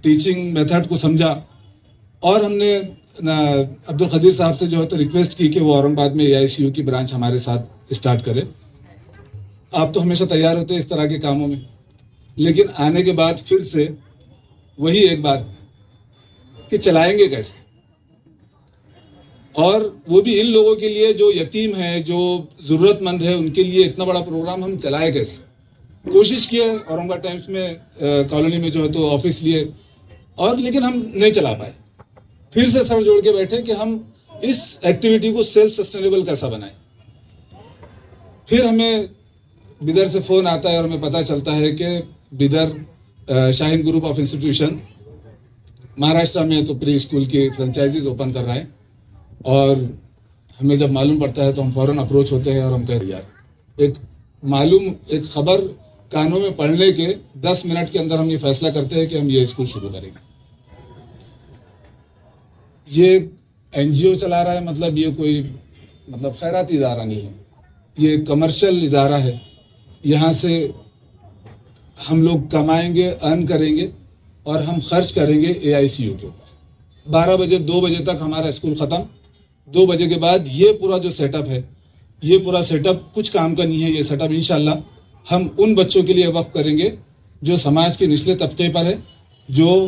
ٹیچنگ میتھڈ کو سمجھا اور ہم نے عبد القدیر صاحب سے جو ہے تو ریکویسٹ کی کہ وہ اورنگ آباد میں AICU کی برانچ ہمارے ساتھ اسٹارٹ کرے. آپ تو ہمیشہ تیار ہوتے ہیں اس طرح کے کاموں میں, لیکن آنے کے بعد پھر سے وہی ایک بات کہ چلائیں گے کیسے, اور وہ بھی ان لوگوں کے لیے جو یتیم ہیں, جو ضرورت مند ہے, ان کے لیے اتنا بڑا پروگرام ہم چلائے کیسے. کوشش کیے اورنگ آباد ٹائمز میں کالونی میں جو ہے تو آفس لیے اور لیکن ہم نہیں چلا پائے. پھر سے سر جوڑ کے بیٹھے کہ ہم اس ایکٹیویٹی کو سیلف سسٹینیبل کیسا بنائیں. پھر ہمیں بدر سے فون آتا ہے اور ہمیں پتہ چلتا ہے کہ بدر شاہین گروپ آف انسٹیٹیوشن مہاراشٹرا میں تو پری اسکول کی فرنچائزیز اوپن کر رہا ہے. اور ہمیں جب معلوم پڑتا ہے تو ہم فوراً اپروچ ہوتے ہیں اور ہم کہتے ہیں یار ایک خبر کانوں میں پڑھنے کے 10 منٹ کے اندر ہم یہ فیصلہ کرتے ہیں کہ ہم یہ اسکول شروع کریں گے. یہ NGO چلا رہا ہے, مطلب یہ کوئی خیراتی ادارہ نہیں ہے, یہ کمرشل ادارہ ہے. یہاں سے ہم لوگ کمائیں گے, ارن کریں گے اور ہم خرچ کریں گے AICU کے اوپر. 12 بجے 2 بجے تک ہمارا اسکول ختم. 2 بجے کے بعد یہ پورا جو سیٹ اپ ہے, یہ پورا سیٹ اپ کچھ کام کا نہیں ہے. یہ سیٹ اپ انشاءاللہ ہم ان بچوں کے لیے وقف کریں گے جو سماج کے نچلے طبقے پر ہے, جو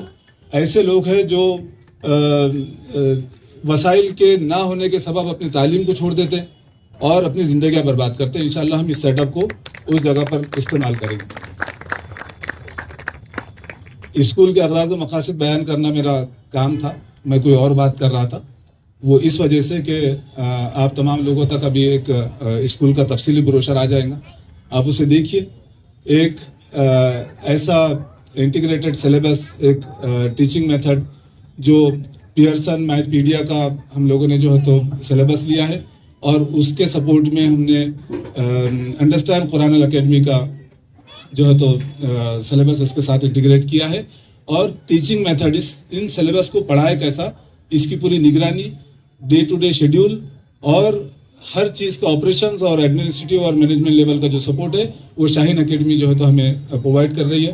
ایسے لوگ ہیں جو وسائل کے نہ ہونے کے سبب اپنی تعلیم کو چھوڑ دیتے اور اپنی زندگیاں برباد کرتے ہیں. انشاءاللہ ہم اس سیٹ اپ کو اس جگہ پر استعمال کریں گے. اسکول کے اغراض و مقاصد بیان کرنا میرا کام تھا, میں کوئی اور بات کر رہا تھا. وہ اس وجہ سے کہ آپ تمام لوگوں تک ابھی ایک اسکول کا تفصیلی بروشر آ جائے گا, آپ اسے دیکھیے. ایک ایسا انٹیگریٹڈ سلیبس, ایک ٹیچنگ میتھڈ جو پیئرسن میتھ پیڈیا کا ہم لوگوں نے جو ہے تو سلیبس لیا ہے اور اس کے سپورٹ میں ہم نے انڈرسٹینڈ قرآن اکیڈمی کا جو ہے تو سلیبس اس کے ساتھ انٹیگریٹ کیا ہے. اور ٹیچنگ میتھڈ ان سلیبس کو پڑھائے کیسا, اس کی پوری نگرانی, ڈے ٹو ڈے شیڈیول اور ہر چیز کا آپریشنز اور ایڈمنسٹریٹو اور مینجمنٹ لیول کا جو سپورٹ ہے وہ شاہین اکیڈمی جو ہے تو ہمیں پرووائڈ کر رہی ہے.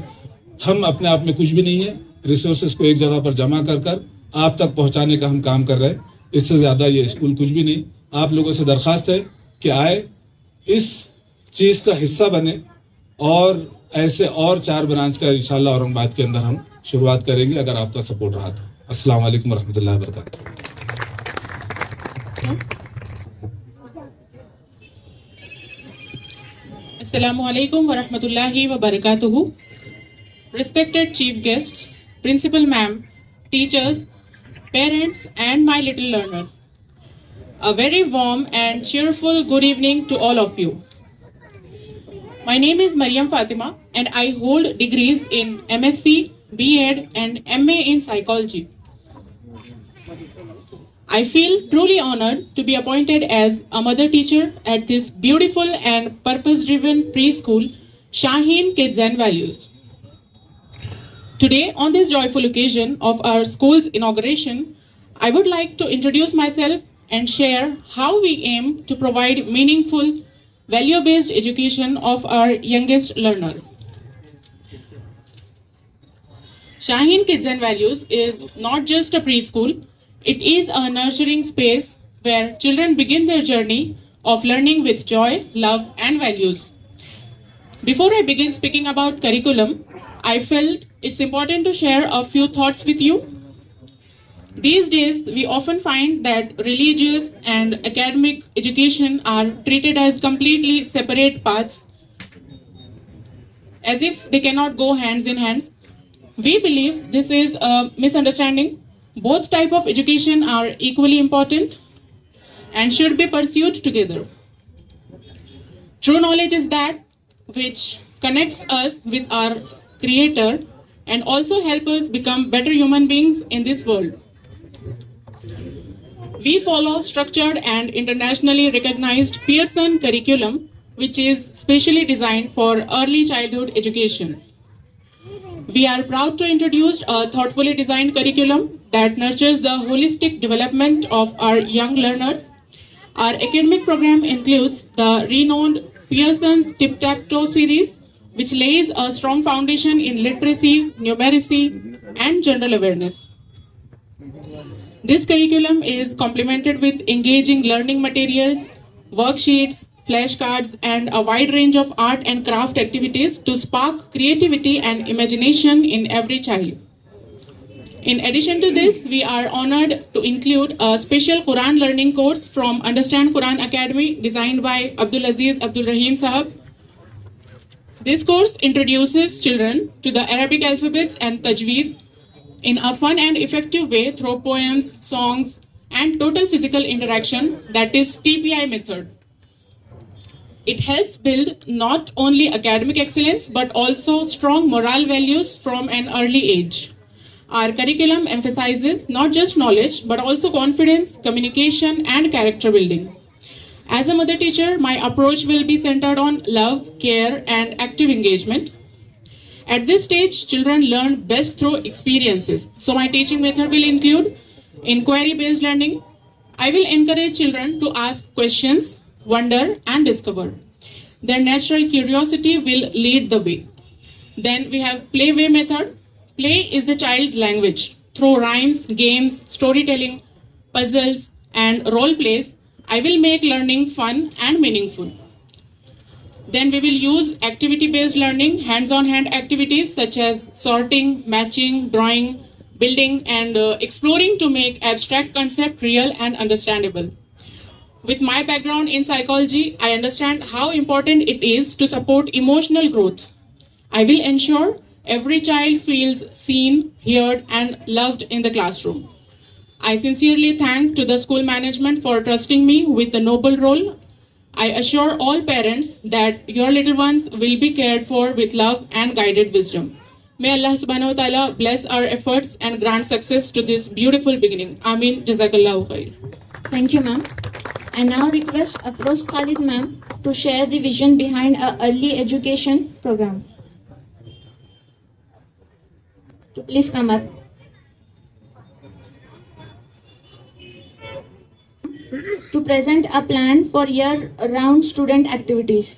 ہم اپنے آپ میں کچھ بھی نہیں ہے, ریسورسز کو ایک جگہ پر جمع کر آپ تک پہنچانے کا ہم کام کر رہے ہیں. اس سے زیادہ یہ اسکول کچھ بھی نہیں. آپ لوگوں سے درخواست ہے کہ آئے, اس چیز کا حصہ بنے اور ایسے اور 4 برانچ کا انشاءاللہ اورنگ آباد کے اندر ہم شروعات کریں گے اگر آپ کا سپورٹ رہا تو. السلام علیکم ورحمۃ اللہ وبرکاتہ. Assalamu alaikum wa rahmatullahi wa barakatuhu. Respected chief guests, principal ma'am, teachers, parents and my little learners. A very warm and cheerful good evening to all of you. My name is Maryam Fatima and I hold degrees in MSc, B.Ed and MA in psychology. I feel truly honored to be appointed as a mother teacher at this beautiful and purpose-driven preschool, Shaheen Kids and Values. Today, on this joyful occasion of our school's inauguration, I would like to introduce myself and share how we aim to provide meaningful, value-based education of our youngest learner. Shaheen Kids and Values is not just a preschool, it is a nurturing space where children begin their journey of learning with joy, love, and values. Before I begin speaking about curriculum, I felt it's important to share a few thoughts with you. These days, we often find that religious and academic education are treated as completely separate paths, as if they cannot go hands in hands. We believe this is a misunderstanding. Both types of education are equally important and should be pursued together. True knowledge is that which connects us with our Creator and also help us become better human beings in this world. We follow structured and internationally recognized Pearson curriculum, which is specially designed for early childhood education. We are proud to introduce a thoughtfully designed curriculum that nurtures the holistic development of our young learners. Our academic program includes the renowned Pearson's Tip-Tap-Toe series, which lays a strong foundation in literacy, numeracy, and general awareness. This curriculum is complemented with engaging learning materials, worksheets, flashcards, and a wide range of art and craft activities to spark creativity and imagination in every child. In addition to this, we are honored to include a special Quran learning course from Understand Quran Academy designed by Abdul Aziz Abdul Rahim Sahab. This course introduces children to the Arabic alphabets and tajweed in a fun and effective way through poems, songs, and total physical interaction, that is TPI method. It helps build not only academic excellence but also strong moral values from an early age. Our curriculum emphasizes not just knowledge but also confidence, communication, and character building. As a mother teacher, my approach will be centered on love, care, and active engagement. At this stage, children learn best through experiences. So my teaching method will include inquiry-based learning. I will encourage children to ask questions, wonder, and discover. Their natural curiosity will lead the way. Then we have play-way method. Play is the child's language. Through rhymes, games, storytelling, puzzles, and role plays, I will make learning fun and meaningful. Then we will use activity-based learning, hands-on hand activities such as sorting, matching, drawing, building, and exploring to make abstract concept real and understandable. With my background in psychology, I understand how important it is to support emotional growth. I will ensure every child feels seen, heard, and loved in the classroom. I sincerely thank to the school management for trusting me with the noble role. I assure all parents that your little ones will be cared for with love and guided wisdom. May Allah subhanahu wa ta'ala bless our efforts and grant success to this beautiful beginning. Ameen. Jazakallahu khair. Thank you, ma'am. I now request Afroz Khalid ma'am to share the vision behind our early education program. So please come up. To present a plan for year-round student activities.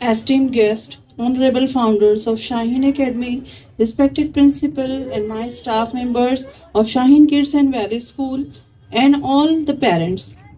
Esteemed guest, honorable founders of Shaheen Academy, respected principal and my staff members of Shaheen Kids and Value School, and all the parents.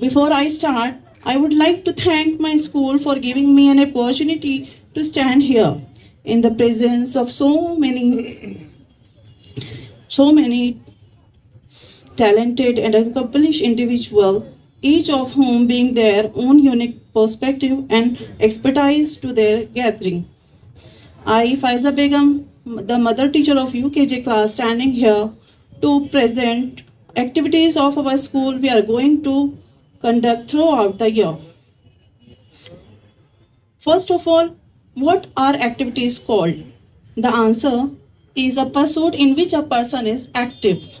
Before I start, I would like to thank my school for giving me an opportunity to stand here in the presence of so many talented and accomplished individuals, each of whom bring their own unique perspective and expertise to their gathering. I, Faiza Begum, the mother teacher of UKG class, standing here to present activities of our school we are going to conduct throughout the year. First of all, what are activities called? The answer is a pursuit in which a person is active.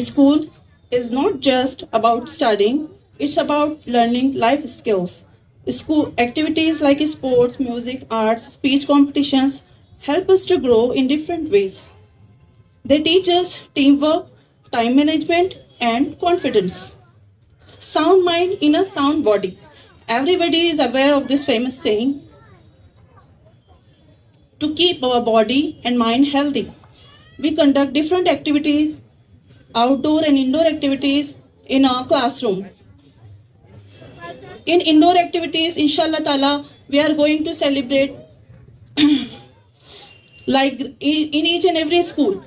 School is not just about studying, it's about learning life skills. School activities like sports, music, arts, speech competitions help us to grow in different ways. They teach us teamwork, time management, and confidence. Sound mind in a sound body. Everybody is aware of this famous saying, to keep our body and mind healthy. We conduct different activities, outdoor and indoor activities in our classroom. In indoor activities, inshallah ta'ala, we are going to celebrate like in each and every school.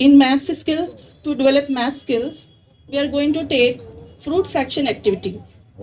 in maths skills, to develop math skills, we are going to take fruit fraction activity.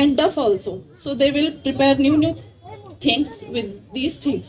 and duff also, so they will prepare new things with these things.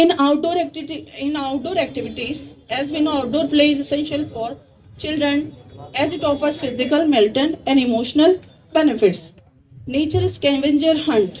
In outdoor activities, as we know, outdoor play is essential for children as it offers physical, mental and emotional benefits. Nature scavenger hunt,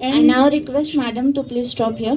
I now request madam to please stop here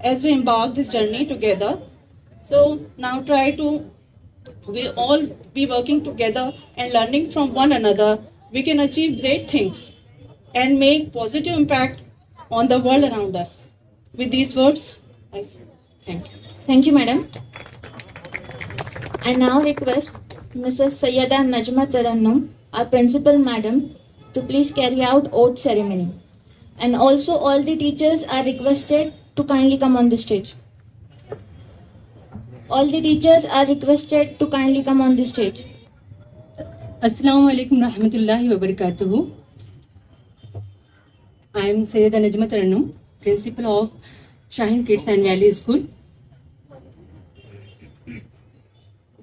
As we embark this journey together, so now try to we all be working together and learning from one another, we can achieve great things and make positive impact on the world around us. With these words, I say thank you. Thank you, madam. I now request Mrs. Sayyida Najma Tarannum, our principal madam, to please carry out oath ceremony. And also all the teachers are requested to kindly come on the stage. All the teachers are requested to kindly come on the stage. Assalamu alaikum rahmatullahi wa barakatuhu. I am Sayyida Najma Tarannum, principal of Shaheen Kids and Value School.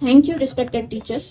Thank you, respected teachers.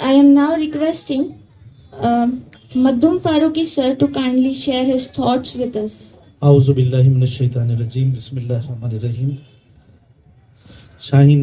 I am now requesting Magdum Faruqi sir to kindly share his thoughts with us. A'udhu billahi minash shaitanir rajim. Bismillahir rahmanir rahim. Shaheen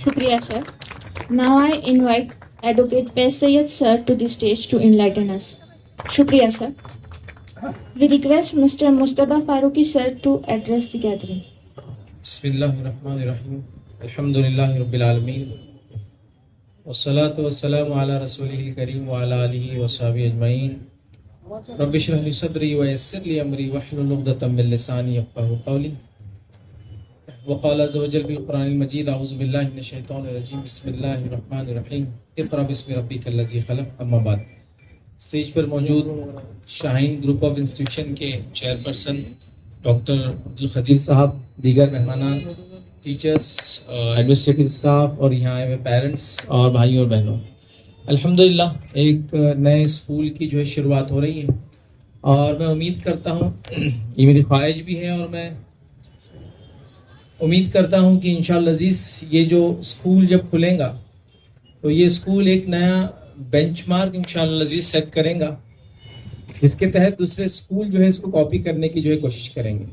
Shukriya, sir. Now I invite Advocate Faiz Sayyed sir to the stage to enlighten us. Shukriya, sir. We request Mr. Mustafa Farooqi sir to address the gathering. Bismillahirrahmanirrahim. Alhamdulillahi Rabbil Alameen. Wassalatu wassalamu ala Rasulihil Kareem wa ala alihi wa sahbihi ajma'in. Rabbi shrah li sadri wa yassir li amri wahlul 'uqdatam min lisani yafqahu qawli. وقال عز وجل في القرآن المجيد أعوذ بالله من الشيطان الرجيم بسم الله الرحمن الرحيم اقرأ باسم ربك الذي خلق. اما بعد، اسٹیج پر موجود شاہین گروپ آف انسٹیٹیوشن کے چیئرپرسن ڈاکٹر عبدالقدیر صاحب، دیگر مہمانان، ٹیچرس، ایڈمنسٹریٹو اسٹاف اور یہاں آئے ہوئے پیرنٹس اور بھائیوں اور بہنوں، الحمدللہ ایک نئے اسکول کی جو ہے شروعات ہو رہی ہے، اور میں امید کرتا ہوں، یہ میری خواہش بھی ہے، اور میں امید کرتا ہوں کہ انشاءاللہ عزیز یہ جو اسکول جب کھلیں گا تو یہ اسکول ایک نیا بینچ مارک انشاءاللہ عزیز سیٹ کریں گا، جس کے تحت دوسرے اسکول جو ہے اس کو کاپی کرنے کی جو ہے کوشش کریں گے۔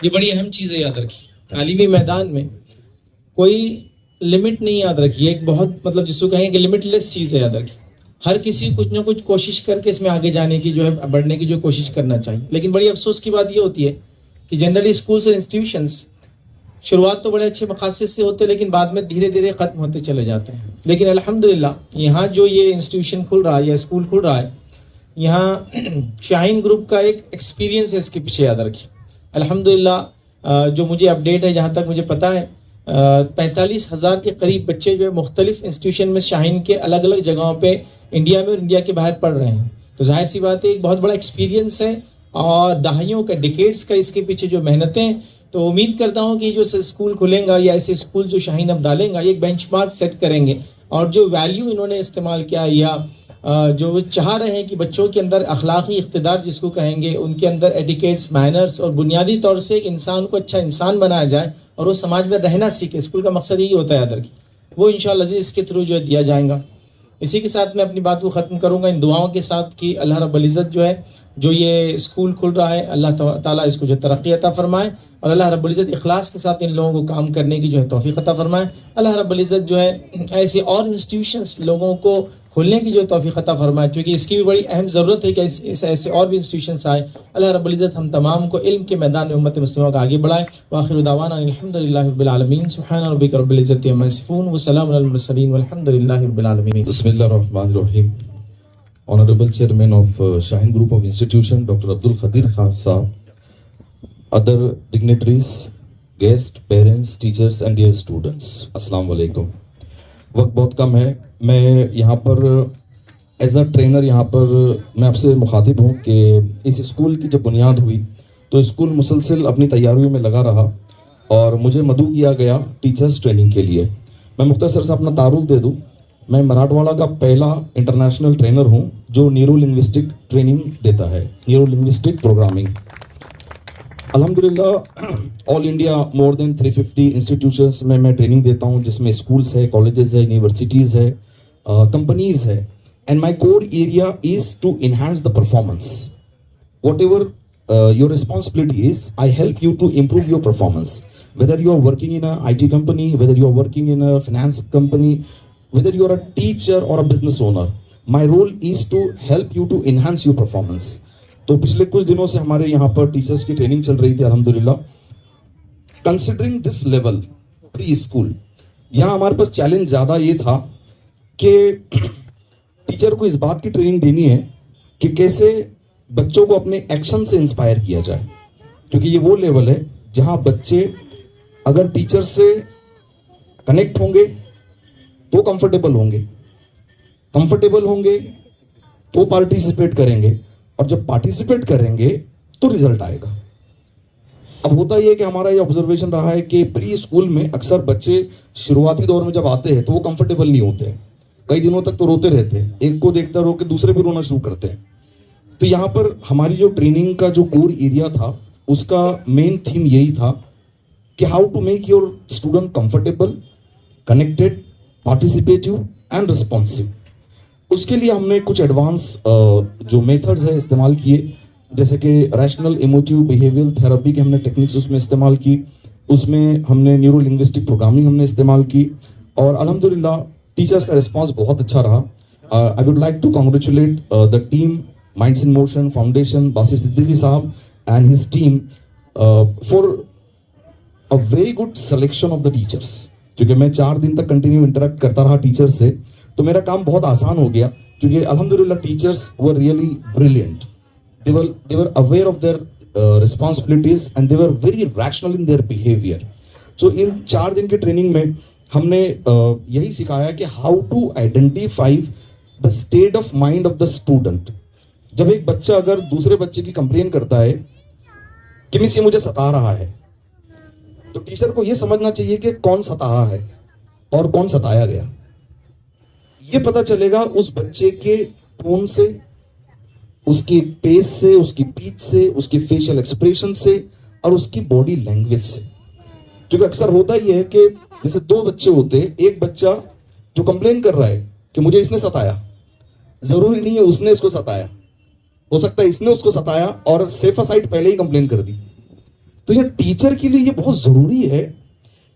یہ بڑی اہم چیز ہے، یاد رکھیے، تعلیمی میدان میں کوئی لمٹ نہیں یاد رکھیے، ایک بہت جس کو کہیں کہ لمٹ لیس چیز ہے، یاد رکھیے، ہر کسی کچھ نہ کچھ کوشش کر کے اس میں آگے جانے کی جو ہے بڑھنے کی جو کوشش کرنا چاہیے۔ لیکن بڑی افسوس کی بات یہ ہوتی ہے کہ جنرلی اسکولس اور انسٹیٹیوشنس شروعات تو بڑے اچھے مقاصد سے ہوتے ہیں، لیکن بعد میں دھیرے دھیرے ختم ہوتے چلے جاتے ہیں۔ لیکن الحمدللہ یہاں جو یہ انسٹیٹیوشن کھل رہا ہے یا اسکول کھل رہا ہے، یہاں شاہین گروپ کا ایک ایکسپیرینس ہے اس کے پیچھے، یاد رکھیے۔ الحمدللہ جو مجھے اپڈیٹ ہے، جہاں تک مجھے پتہ ہے، 45,000 کے قریب بچے جو ہے مختلف انسٹیٹیوشن میں شاہین کے الگ الگ جگہوں پہ انڈیا میں اور انڈیا کے باہر پڑھ رہے ہیں۔ تو ظاہر سی بات ہے ایک بہت بڑا ایکسپیرینس ہے، اور دہائیوں کا، ڈیکیڈز کا اس کے پیچھے جو محنتیں، تو امید کرتا ہوں کہ جو اسکول کھلیں گا یا ایسے اسکول جو شاہین اب ڈالیں گا، یہ ایک بینچ مارک سیٹ کریں گے، اور جو ویلیو انہوں نے استعمال کیا یا جو وہ چاہ رہے ہیں کہ بچوں کے اندر اخلاقی اقتدار جس کو کہیں گے، ان کے اندر ایٹیکیٹس، مینرز، اور بنیادی طور سے ایک انسان کو اچھا انسان بنایا جائے اور وہ سماج میں رہنا سیکھے، اسکول کا مقصد یہی ہوتا ہے، یاد رکھیے، وہ انشاءاللہ عزیز اس کے تھرو جو ہے دیا جائے گا۔ اسی کے ساتھ میں اپنی بات کو ختم کروں گا ان دعاؤں کے ساتھ کہ اللہ رب العزت جو ہے جو یہ اسکول کھل رہا ہے، اللہ تعالیٰ اس کو جو ترقی عطا فرمائے، اور اللہ رب العزت اخلاص کے ساتھ ان لوگوں کو کام کرنے کی جو ہے توفیق عطا فرمائے۔ اللہ رب العزت جو ہے ایسے اور انسٹیٹیوشنس لوگوں کو کھولنے کی جو توفیق عطا فرمائے، کیونکہ اس کی بھی بڑی اہم ضرورت ہے کہ ایسے اور بھی انسٹیٹیوشنس آئے۔ اللہ رب العزت ہم تمام کو علم کے میدان میں امت مسلمہ کو آگے بڑھائے۔ وآخر دعوانا الحمدللہ رب العالمین، سبحان ربک رب العزت عما یصفون، وسلام علی المرسلین، والحمدللہ رب العالمین۔ بسم اللہ الرحمن الرحیم۔ Honorable Chairman of Shaheen Group of Institution, Dr. Abdul Khadir Khan Saab, other dignitaries, guests, parents, teachers and dear students, Assalamu alaikum. وقت بہت کم ہے، میں یہاں پر ایز اے ٹرینر یہاں پر میں آپ سے مخاطب ہوں کہ اس اسکول کی جب بنیاد ہوئی تو اسکول مسلسل اپنی تیاریوں میں لگا رہا، اور مجھے مدعو کیا گیا ٹیچرز ٹریننگ کے لیے۔ میں مختصر سے اپنا تعارف دے دوں، میں مراٹھواڑہ کا پہلا انٹرنیشنل ٹرینر ہوں جو نیورو لنگوسٹک ٹریننگ دیتا ہے، نیورو لنگوسٹک پروگرامنگ۔ الحمدللہ آل انڈیا مور دین 350 انسٹیٹیوشنس میں ٹریننگ دیتا ہوں، جس میں اسکولس ہے، کالجز ہے، یونیورسٹیز ہے، کمپنیز ہے، and my core area is to enhance the performance. Whatever your responsibility is, I help you to improve your performance, whether you are working in a IT company, whether you are working in a finance company, whether you are a teacher or a business owner. My role is to help you to enhance your performance. تو پچھلے کچھ دنوں سے ہمارے یہاں پر teachers کی training چل رہی تھی الحمدللہ۔ Considering this level preschool, یہاں ہمارے پاس چیلنج زیادہ یہ تھا کہ ٹیچر کو اس بات کی ٹریننگ دینی ہے کہ کیسے بچوں کو اپنے ایکشن سے انسپائر کیا جائے، کیونکہ یہ وہ لیول ہے جہاں بچے اگر ٹیچر سے کنیکٹ ہوں گے تو کمفرٹیبل ہوں گے تو پارٹیسپیٹ کریں گے، اور جب پارٹیسپیٹ کریں گے تو رزلٹ آئے گا۔ اب ہوتا یہ کہ ہمارا یہ آبزرویشن رہا ہے کہ پری اسکول میں اکثر بچے شروعاتی دور میں جب آتے ہیں تو وہ کمفرٹیبل نہیں ہوتے، کئی دنوں تک تو روتے رہتے ہیں، ایک کو دیکھتا رو کے دوسرے بھی رونا شروع کرتے ہیں۔ تو یہاں پر ہماری جو ٹریننگ کا جو کور ایریا تھا اس کا مین تھیم یہی تھا کہ how to make your student comfortable, connected, participative and responsive. اس کے لیے ہم نے کچھ ایڈوانس جو میتھڈز ہے استعمال کیے، جیسے کہ ریشنل ایموٹیو بیہیویئر تھراپی کے ہم نے ٹیکنکس اس میں استعمال کی، اس میں ہم نے نیورو لنگوسٹک پروگرامنگ ہم نے استعمال کی، اور الحمدللہ ٹیچرز کا رسپانس بہت اچھا رہا۔ I would like to congratulate the team Minds in Motion Foundation, Basit Siddiqui Sahab and his team for a very good selection of the teachers. کیونکہ میں 4 دن تک کنٹینیو انٹریکٹ کرتا رہا ٹیچر سے، تو میرا کام بہت آسان ہو گیا، کیونکہ الحمدللہ teachers were really brilliant. They were aware of their responsibilities and they were very rational in their behavior. So ان 4 دن کی ٹریننگ میں ہم نے یہی سکھایا کہ how to identify the state of mind of the student. جب ایک بچہ اگر دوسرے بچے کی کمپلین کرتا ہے کہ مس یہ مجھے ستا رہا ہے، تو ٹیچر کو یہ سمجھنا چاہیے کہ کون ستا رہا ہے اور کون ستایا گیا. یہ پتہ چلے گا اس بچے کے ٹون سے, اس کی پیس سے, اس کی پیچ سے, اس کی فیشل ایکسپریشن سے اور اس کی باڈی لینگویج سے. کیونکہ اکثر ہوتا یہ ہے کہ جیسے دو بچے ہوتے, ایک بچہ جو کمپلین کر رہا ہے کہ مجھے اس نے ستایا, ضروری نہیں ہے اس نے اس کو ستایا, ہو سکتا ہے اس نے اس کو ستایا اور سیفر سائڈ پہلے ہی کمپلین کر دی. تو یہ ٹیچر کے لیے یہ بہت ضروری ہے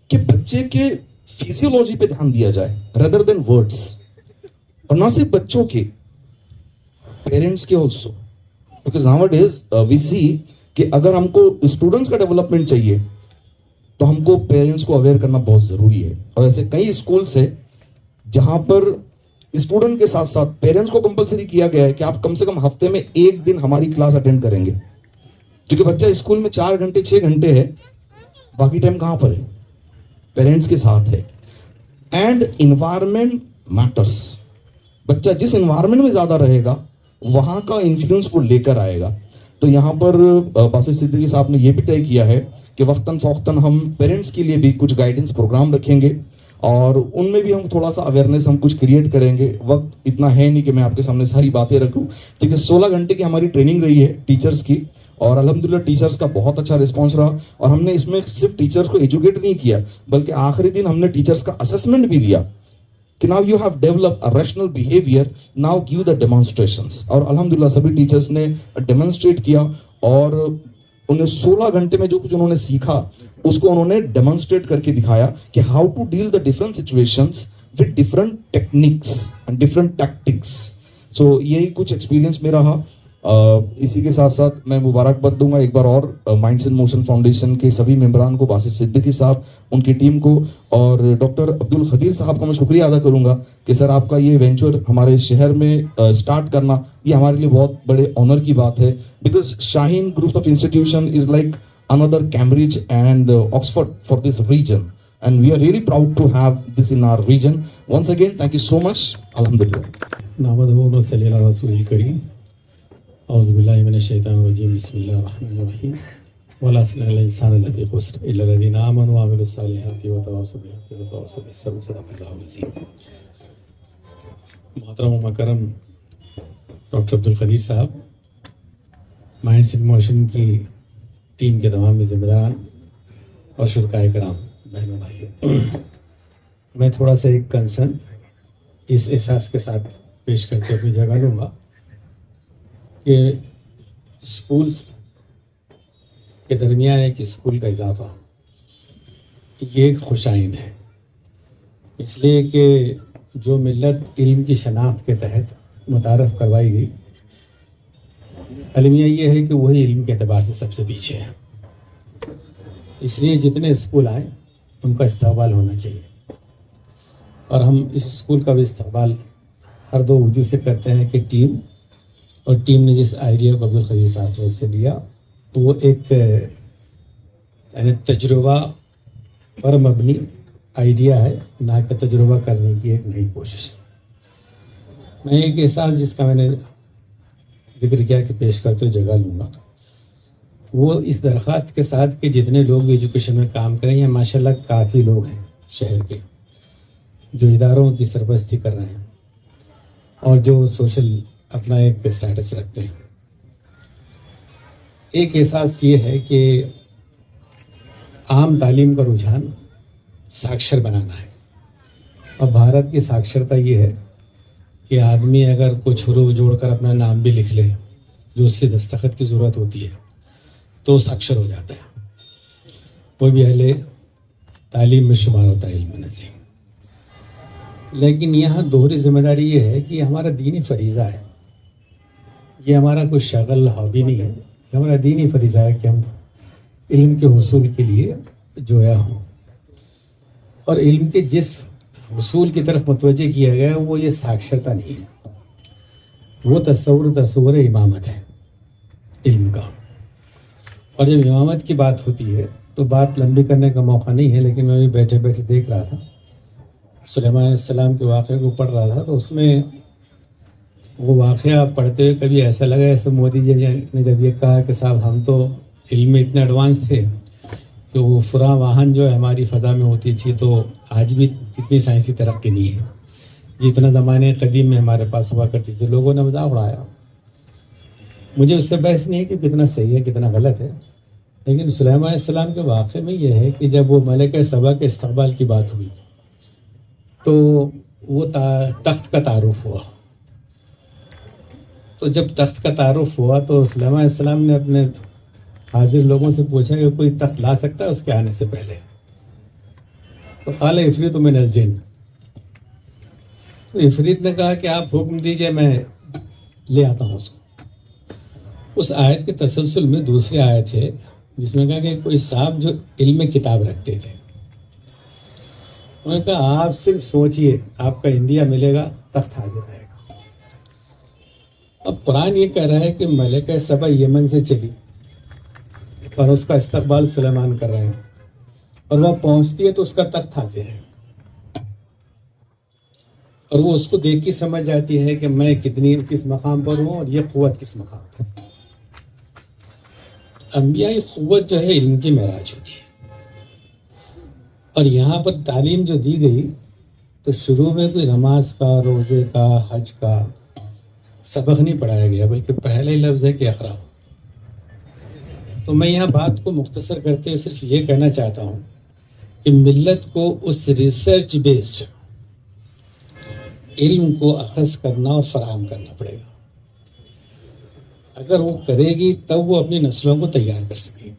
کہ بچے کے فیزیولوجی پہ دھیان دیا جائے ردر دین ورڈس, اور نہ صرف بچوں کے, پیرنٹس کے also. Because now it is we see کہ اگر ہم کو اسٹوڈنٹس کا ڈیولپمنٹ چاہیے تو ہم کو پیرنٹس کو اویئر کرنا بہت ضروری ہے. اور ایسے کئی اسکولس ہیں جہاں پر اسٹوڈنٹ کے ساتھ ساتھ پیرنٹس کو کمپلسری کیا گیا ہے کہ آپ کم سے کم ہفتے میں ایک دن ہماری کلاس اٹینڈ کریں گے, کیونکہ بچہ اسکول میں 4 گھنٹے 6 گھنٹے ہے, باقی ٹائم کہاں پر ہے؟ پیرنٹس کے ساتھ ہے. And environment matters. بچہ جس انوائرمنٹ میں زیادہ رہے گا وہاں کا انفلوئنس وہ لے کر آئے گا. تو یہاں پر باسط صدیقی صاحب نے یہ بھی طے کیا ہے کہ وقتاً فوقتاً ہم پیرنٹس کے لیے بھی کچھ گائیڈنس پروگرام رکھیں گے اور ان میں بھی ہم تھوڑا سا اویئرنیس ہم کچھ کریٹ کریں گے. وقت اتنا ہے نہیں کہ میں آپ کے سامنے ساری باتیں رکھوں, کیونکہ 16 گھنٹے کی ہماری ٹریننگ رہی ہے ٹیچرس کی, اور الحمدللہ ٹیچرس کا بہت اچھا رسپانس رہا. اور ہم نے اس میں صرف ٹیچرس کو ایجوکیٹ نہیں کیا بلکہ آخری دن ہم نے ٹیچرس کا اسسمنٹ بھی لیا کہ now you have developed a rational behavior, now give the demonstrations. اور الحمدللہ سبھی ٹیچرس نے ڈیمونسٹریٹ کیا اور انہیں 16 گھنٹے میں جو کچھ انہوں نے سیکھا اس کو انہوں نے ڈیمونسٹریٹ کر کے دکھایا کہ how to deal the different situations with different techniques and different tactics. So یہی کچھ ایکسپیرینس میں رہا. اسی کے ساتھ ساتھ میں مبارکباد دوں گا ایک بار اور مائنڈس ان موشن فاؤنڈیشن کے سبھی ممبران کو, باسط صدیقی صاحب, ان کی ٹیم کو, اور ڈاکٹر عبدالخدیر صاحب کا میں شکریہ ادا کروں گا کہ سر آپ کا یہ وینچر ہمارے شہر میں اسٹارٹ کرنا یہ ہمارے لیے بہت بڑے آنر کی بات ہے. Because Shaheen group of institution is like another Cambridge and Oxford for this region, and we are really proud to have this in our region. Once again, thank you so much. Alhamdulillah. نحمده ونصلي على رسوله الكريم. أعوذ بالله من الشيطان الرجيم. بسم الله الرحمن الرحيم. ولا يحزن الإنسان الذي خسر إلا الذين آمنوا وعملوا الصالحات وتواصوا بالحق وتواصوا بالصبر. صدق الله العظيم. محترم و مکرم ڈاکٹر عبدالقدیر صاحب, مائنڈس ان موشن کی ٹیم کے تمام ذمہ داران اور شرکائے کرام, بہنوں بھائیوں, میں تھوڑا سا ایک کنسرن اس احساس کے ساتھ پیش کرتے ہوئے جگہ لوں گا کہ اسکولس کے درمیان ایک اسکول کا اضافہ یہ ایک خوش آئند ہے, اس لیے کہ جو ملت علم کی شناخت کے تحت متعارف کروائی گئی, المیہ یہ ہے کہ وہی علم کے اعتبار سے سب سے پیچھے ہے. اس لیے جتنے اسکول آئیں ان کا استقبال ہونا چاہیے, اور ہم اس اسکول کا بھی استقبال ہر دو وجوہ سے کرتے ہیں کہ ٹیم نے جس آئیڈیا کو عبدالقدیر صاحب سے لیا وہ ایک یعنی تجربہ پر مبنی آئیڈیا ہے, نہ کہ تجربہ کرنے کی ایک نئی کوشش. میں ایک احساس جس کا میں نے ذکر کیا کہ پیش کرتے ہوئے جگہ لوں گا, وہ اس درخواست کے ساتھ کہ جتنے لوگ بھی ایجوکیشن میں کام کریں ہیں, ماشاءاللہ کافی لوگ ہیں شہر کے جو اداروں کی سرپرستی کر رہے ہیں اور جو سوشل اپنا ایک اسٹیٹس رکھتے ہیں. ایک احساس یہ ہے کہ عام تعلیم کا رجحان ساکشر بنانا ہے, اور بھارت کی ساکشرتا یہ ہے کہ آدمی اگر کچھ حروف جوڑ کر اپنا نام بھی لکھ لے جو اس کی دستخط کی ضرورت ہوتی ہے تو ساکشر ہو جاتا ہے, وہ بھی اہل تعلیم میں شمار ہوتا ہے, علم نصیب. لیکن یہاں دوہری ذمہ داری یہ ہے کہ یہ ہمارا دینی فریضہ ہے, یہ ہمارا کوئی شغل ہابی نہیں ہے, یہ ہمارا دینی فریضہ ہے کہ ہم علم کے حصول کے لیے جویا ہوں. اور علم کے جس حصول کی طرف متوجہ کیا گیا وہ یہ ساکشرتا نہیں ہے, وہ تصور امامت ہے علم کا. اور جب امامت کی بات ہوتی ہے تو بات لمبی کرنے کا موقع نہیں ہے, لیکن میں بھی بیٹھے بیٹھے دیکھ رہا تھا سلیمان علیہ السلام کے واقعے کو پڑھ رہا تھا, تو اس میں وہ واقعہ پڑھتے ہوئے کبھی ایسا لگا ایسے مودی جی نے جب یہ کہا کہ صاحب ہم تو علم میں اتنے ایڈوانس تھے کہ وہ فراں واہن جو ہماری فضا میں ہوتی تھی تو آج بھی اتنی سائنسی ترقی نہیں ہے جتنا زمانے قدیم میں ہمارے پاس ہوا کرتی تھی. لوگوں نے مذاق اڑایا. مجھے اس سے بحث نہیں ہے کہ کتنا صحیح ہے کتنا غلط ہے، لیکن سلیمان علیہ السلام کے واقعے میں یہ ہے کہ جب وہ ملکہ سبا کے استقبال کی بات ہوئی تو وہ تخت کا تعارف ہوا. تو جب تخت کا تعارف ہوا تو سلیمان علیہ السلام نے اپنے حاضر لوگوں سے پوچھا کہ کوئی تخت لا سکتا ہے اس کے آنے سے پہلے. تو قال عفریت من الجن، تو عفریت نے کہا کہ آپ حکم دیجئے میں لے آتا ہوں اس کو. اس آیت کے تسلسل میں دوسری آیت ہے جس میں کہا کہ کوئی صاحب جو علم کتاب رکھتے تھے، انہوں نے کہا آپ صرف سوچئے آپ کا انڈیا ملے گا تخت حاضر رہے گا. اب قرآن یہ کہہ رہا ہے کہ ملکہ سبا یمن سے چلی اور اس کا استقبال سلیمان کر رہے ہیں، اور وہ پہنچتی ہے تو اس کا تخت حاضر ہے، اور وہ اس کو دیکھ کے سمجھ جاتی ہے کہ میں کس مقام پر ہوں اور یہ قوت کس مقام پر. انبیاء قوت جو ہے علم کی معراج ہوتی ہے، اور یہاں پر تعلیم جو دی گئی تو شروع میں کوئی نماز کا، روزے کا، حج کا سبق نہیں پڑھایا گیا، بلکہ پہلے لفظ ہے کہ اقرا. تو میں یہاں بات کو مختصر کرتے ہوئے صرف یہ کہنا چاہتا ہوں کہ ملت کو اس ریسرچ بیسڈ علم کو اخذ کرنا اور فراہم کرنا پڑے گا. اگر وہ کرے گی تب وہ اپنی نسلوں کو تیار کر سکے گی.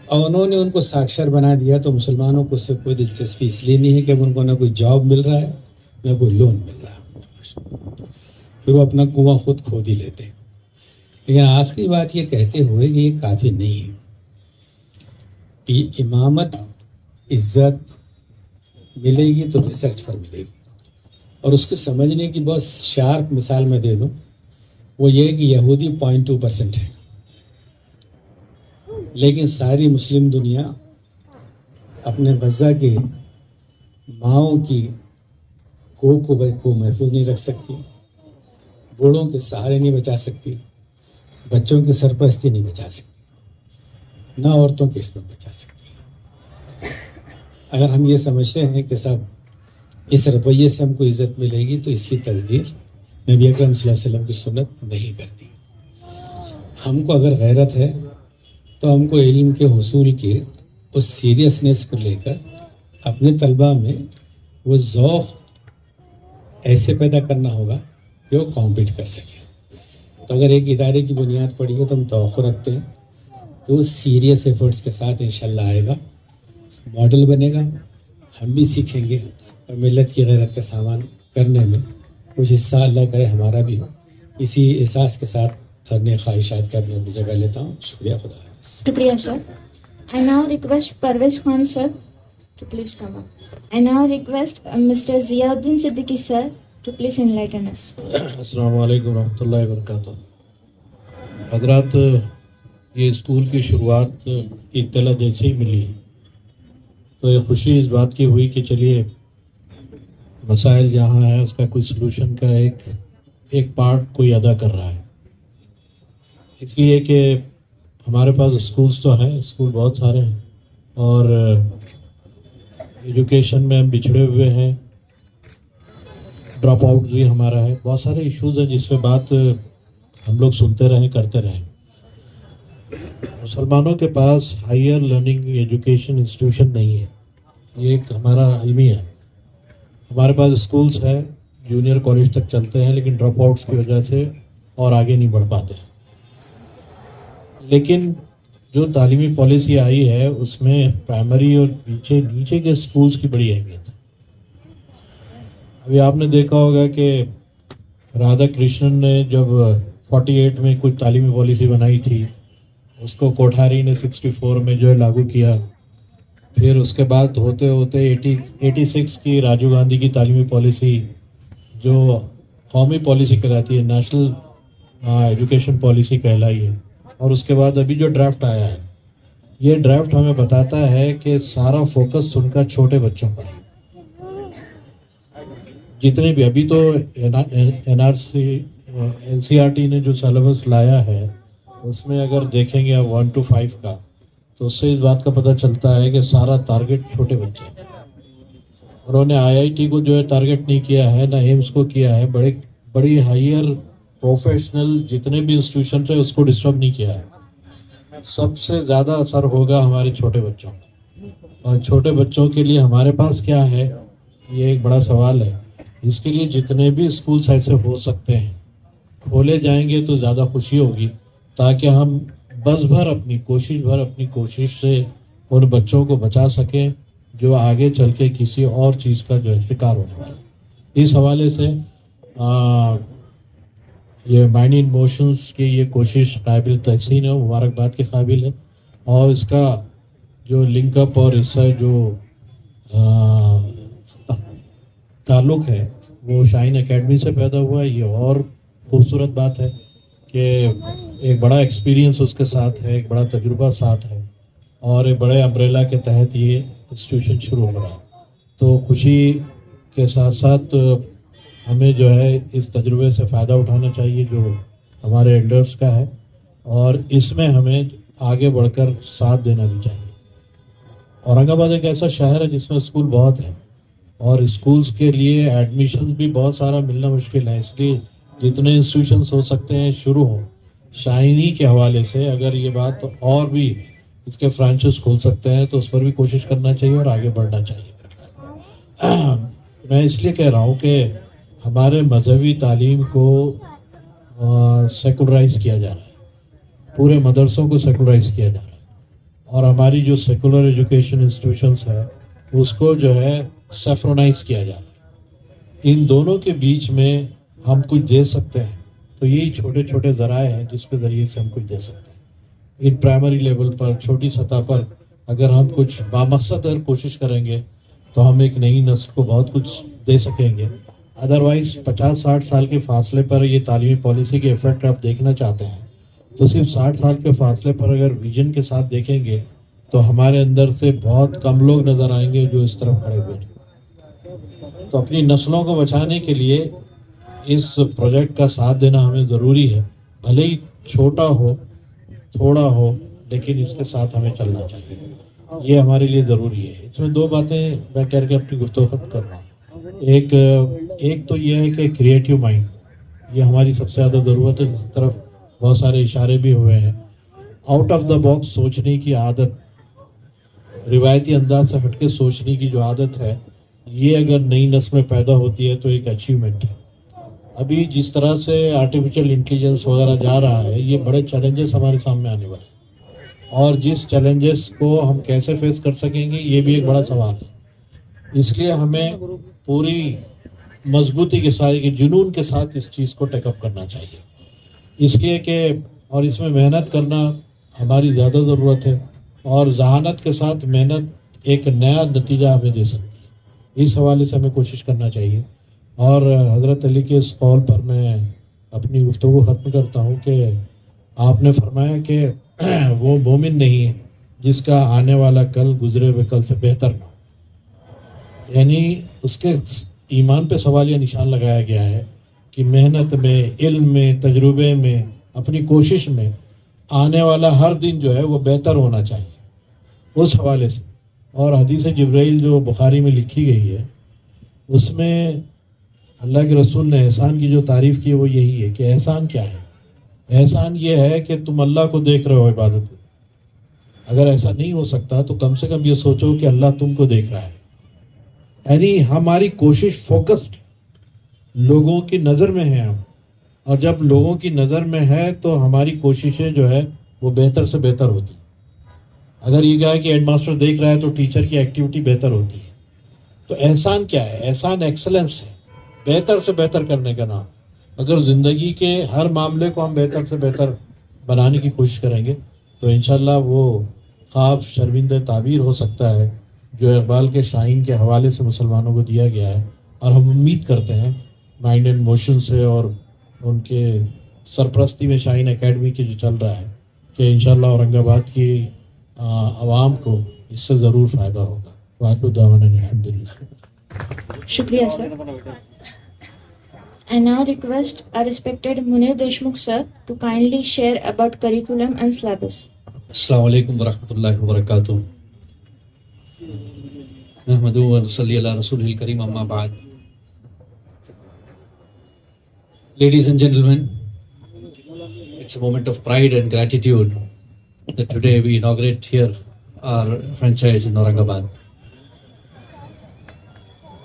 اور انہوں نے ان کو ساکشر بنا دیا تو مسلمانوں کو اس سے کوئی دلچسپی اس لیے نہیں ہے کہ ان کو نہ کوئی جاب مل رہا ہے نہ کوئی لون مل رہا ہے، پھر وہ اپنا کنواں خود کھود ہی لیتے ہیں. لیکن آخری بات یہ کہتے ہوئے کہ یہ کافی نہیں ہے کہ امامت عزت ملے گی تو ریسرچ پر ملے گی. اور اس کو سمجھنے کی بہت شارپ مثال میں دے دوں، وہ یہ کہ یہودی 0.2% ہے، لیکن ساری مسلم دنیا اپنے غزہ کے ماؤں کی کو محفوظ نہیں رکھ سکتی، بوڑھوں کے سہارے نہیں بچا سکتی، بچوں کی سرپرستی نہیں بچا سکتی، نہ عورتوں کی عصمت بچا سکتی. اگر ہم یہ سمجھتے ہیں کہ صاحب اس رویے سے ہم کو عزت ملے گی تو اس کی تصدیق نبی اکرم صلی اللہ علیہ وسلم کی سنت نہیں کرتی. ہم کو اگر غیرت ہے تو ہم کو علم کے حصول کے اس سیریسنس کو لے کر اپنے طلباء میں وہ ذوق ایسے پیدا کرنا ہوگا کہ وہ کمپیٹ کر سکے. تو اگر ایک ادارے کی بنیاد پڑی ہے تو ہم توقع رکھتے ہیں کہ وہ سیریس ایفرٹس کے ساتھ انشاءاللہ آئے گا، ماڈل بنے گا، ہم بھی سیکھیں گے اور ملت کی غیرت کا سامان کرنے میں کچھ حصہ اللہ کرے ہمارا بھی ہو. اسی احساس کے ساتھ اپنے خواہشات کا اپنی جگہ لیتا ہوں. شکریہ. خدا حافظ. شکریہ سر. I now request Parvez Khan sir to please come up. I now request Mr. Ziauddin Siddiqui sir to please enlighten us. السلام علیکم ورحمۃ اللہ وبرکاتہ. حضرات، یہ اسکول کی شروعات کی اطلاع جیسے ہی ملی تو یہ خوشی اس بات کی ہوئی کہ چلیے مسائل جہاں ہے اس کا کوئی سلوشن کا ایک پارٹ کوئی ادا کر رہا ہے. اس لیے کہ ہمارے پاس اسکولس تو ہیں، اسکول بہت سارے ہیں، اور ایجوکیشن میں ہم بچھڑے ہوئے ہیں، ڈراپ آؤٹ بھی ہمارا ہے، بہت سارے ایشوز ہیں جس پہ بات ہم لوگ سنتے رہیں کرتے رہیں. مسلمانوں کے پاس ہائر لرننگ ایجوکیشن انسٹیٹیوشن نہیں ہے، یہ ایک ہمارا المیہ ہے. ہمارے پاس اسکولس ہیں، جونیئر کالج تک چلتے ہیں، لیکن ڈراپ آؤٹس کی وجہ سے اور آگے نہیں بڑھ پاتے. لیکن جو تعلیمی پالیسی آئی ہے اس میں پرائمری اور نیچے کے اسکولس کی بڑی اہمیت ہے. ابھی آپ نے دیکھا ہوگا کہ رادھا کرشنن نے جب 48 میں کوئی تعلیمی پالیسی بنائی تھی، اس کو کوٹھاری نے 64 میں جو ہے لاگو کیا. پھر اس کے بعد ہوتے ہوتے 86 کی راجیو گاندھی کی تعلیمی پالیسی جو قومی پالیسی کہلاتی ہے، نیشنل ایجوکیشن پالیسی کہلائی ہے. اور اس کے بعد ابھی جو ڈرافٹ آیا ہے، یہ ڈرافٹ ہمیں بتاتا ہے کہ سارا فوکس ان کا چھوٹے بچوں پر. جتنے بھی ابھی تو NCERT نے جو سلیبس لایا ہے اس میں اگر دیکھیں گے آپ 1 to 5 کا، تو اس سے اس بات کا پتہ چلتا ہے کہ سارا ٹارگیٹ چھوٹے بچے ہیں. انہوں نے IIT کو جو ہے ٹارگیٹ نہیں کیا ہے، نہ ایمس کو کیا ہے، بڑی ہائر پروفیشنل جتنے بھی انسٹیٹیوشنس ہیں اس کو ڈسٹرب نہیں کیا ہے. سب سے زیادہ اثر ہوگا ہمارے چھوٹے بچوں کا، اور چھوٹے بچوں کے لیے ہمارے پاس کیا ہے، یہ ایک بڑا سوال ہے. اس کے لیے جتنے بھی اسکولس ایسے ہو سکتے ہیں کھولے جائیں گے تو زیادہ خوشی ہوگی، تاکہ ہم بس بھر اپنی کوشش سے ان بچوں کو بچا سکیں جو آگے چل کے کسی اور چیز کا جو ہے شکار ہونے والا. اس حوالے سے یہ مائنڈ ان موشنز کی یہ کوشش قابل تحسین ہے، مبارکباد کے قابل ہے. اور اس کا جو لنک اپ اور اس سے جو تعلق ہے وہ شاہین اکیڈمی سے پیدا ہوا ہے. یہ اور خوبصورت بات ہے کہ ایک بڑا ایکسپیرینس اس کے ساتھ ہے، ایک بڑا تجربہ ساتھ ہے، اور ایک بڑے امبریلا کے تحت یہ انسٹیٹیوشن شروع ہو رہا ہے. تو خوشی کے ساتھ ساتھ ہمیں جو ہے اس تجربے سے فائدہ اٹھانا چاہیے جو ہمارے ایلڈرز کا ہے، اور اس میں ہمیں آگے بڑھ کر ساتھ دینا بھی چاہیے. اورنگ آباد ایک ایسا شہر ہے جس میں اسکول بہت ہیں، اور اسکولز کے لیے ایڈمیشن بھی بہت سارا ملنا مشکل ہے. اس لیے جتنے انسٹیٹیوشنس ہو سکتے ہیں شروع ہوں. شائنی کے حوالے سے اگر یہ بات اور بھی اس کے فرانچائز کھول سکتے ہیں تو اس پر بھی کوشش کرنا چاہیے اور آگے بڑھنا چاہیے. میں اس لیے کہہ رہا ہوں کہ ہمارے مذہبی تعلیم کو سیکولرائز کیا جا رہا ہے، پورے مدرسوں کو سیکولرائز کیا جا رہا ہے، اور ہماری جو سیکولر ایجوکیشن انسٹیٹیوشنس ہے اس کو جو ہے سیفرونائز کیا جا رہا ہے. ان دونوں کے بیچ میں ہم کچھ دے سکتے ہیں تو یہی چھوٹے چھوٹے ذرائع ہیں جس کے ذریعے سے ہم کچھ دے سکتے ہیں. ان پرائمری لیول پر چھوٹی سطح پر اگر ہم کچھ بامقصد اگر کوشش کریں گے تو ہم ایک نئی نسل کو بہت کچھ دے سکیں گے. ادروائز 50-60 سال کے فاصلے پر یہ تعلیمی پالیسی کے ایفیکٹ آپ دیکھنا چاہتے ہیں تو صرف 60 سال کے فاصلے پر اگر ویژن کے ساتھ دیکھیں گے تو ہمارے اندر سے بہت کم لوگ نظر آئیں گے جو اس طرف کھڑے ہوئے ہیں. تو اپنی نسلوں کو بچانے کے لیے اس پروجیکٹ کا ساتھ دینا ہمیں ضروری ہے، بھلے ہی چھوٹا ہو تھوڑا ہو، لیکن اس کے ساتھ ہمیں چلنا چاہیے. یہ ہمارے لیے ضروری ہے. اس میں دو باتیں میں کہہ کے اپنی گفتگو ختم کر رہا ہوں. ایک تو یہ ہے کہ کریٹیو مائنڈ، یہ ہماری سب سے زیادہ ضرورت ہے، جس طرف بہت سارے اشارے بھی ہوئے ہیں. آؤٹ آف دا باکس سوچنے کی عادت، روایتی انداز سے ہٹ کے سوچنے کی جو عادت ہے، یہ اگر نئی نسل میں پیدا ہوتی ہے تو ایک اچیومنٹ ہے. ابھی جس طرح سے آرٹیفیشل انٹیلیجنس وغیرہ جا رہا ہے، یہ بڑے چیلنجز ہمارے سامنے آنے والے ہیں، اور جس چیلنجز کو ہم کیسے فیس کر سکیں گے یہ بھی ایک بڑا سوال ہے. اس لیے ہمیں پوری مضبوطی کے ساتھ، جنون کے ساتھ اس چیز کو ٹیک اپ کرنا چاہیے. اس لیے کہ اور اس میں محنت کرنا ہماری زیادہ ضرورت ہے، اور ذہانت کے ساتھ محنت ایک نیا نتیجہ ہمیں دے سکتی ہے. اس حوالے سے ہمیں کوشش کرنا چاہیے. اور حضرت علی کے اس قول پر میں اپنی گفتگو ختم کرتا ہوں کہ آپ نے فرمایا کہ وہ مومن نہیں ہے جس کا آنے والا کل گزرے ہوئے کل سے بہتر نہ ہو. یعنی اس کے ایمان پہ سوالیہ نشان لگایا گیا ہے کہ محنت میں، علم میں، تجربے میں، اپنی کوشش میں آنے والا ہر دن جو ہے وہ بہتر ہونا چاہیے. اس حوالے سے اور حدیث جبرائیل جو بخاری میں لکھی گئی ہے اس میں اللہ کے رسول نے احسان کی جو تعریف کی وہ یہی ہے کہ احسان کیا ہے؟ احسان یہ ہے کہ تم اللہ کو دیکھ رہے ہو عبادت. اگر ایسا نہیں ہو سکتا تو کم سے کم یہ سوچو کہ اللہ تم کو دیکھ رہا ہے. یعنی ہماری کوشش فوکسڈ لوگوں کی نظر میں ہے ہم، اور جب لوگوں کی نظر میں ہے تو ہماری کوششیں جو ہے وہ بہتر سے بہتر ہوتی. اگر یہ کہا کہ ہیڈ ماسٹر دیکھ رہا ہے تو ٹیچر کی ایکٹیویٹی بہتر ہوتی ہے. تو احسان کیا ہے؟ احسان ایکسلنس ہے، بہتر سے بہتر کرنے کا نام. اگر زندگی کے ہر معاملے کو ہم بہتر سے بہتر بنانے کی کوشش کریں گے تو انشاءاللہ وہ خواب شرمندہ تعبیر ہو سکتا ہے جو اقبال کے شاہین کے حوالے سے مسلمانوں کو دیا گیا ہے. اور ہم امید کرتے ہیں مائنڈ اینڈ موشن سے اور ان کے سرپرستی میں شاہین اکیڈمی کے جو چل رہا ہے کہ انشاءاللہ اورنگ آباد کی عوام کو اس سے ضرور فائدہ ہوگا. واقع دعوانا الحمدللہ. شکریہ سر. I now request our respected Munir Deshmukh sir to kindly share about curriculum and syllabus. السلام علیکم ورحمۃ اللہ وبرکاتہ. نحمدہ و نصلی علی رسولہ الکریم، اما بعد. Ladies and gentlemen, it's a moment of pride and gratitude that today we inaugurate here our franchise in Aurangabad.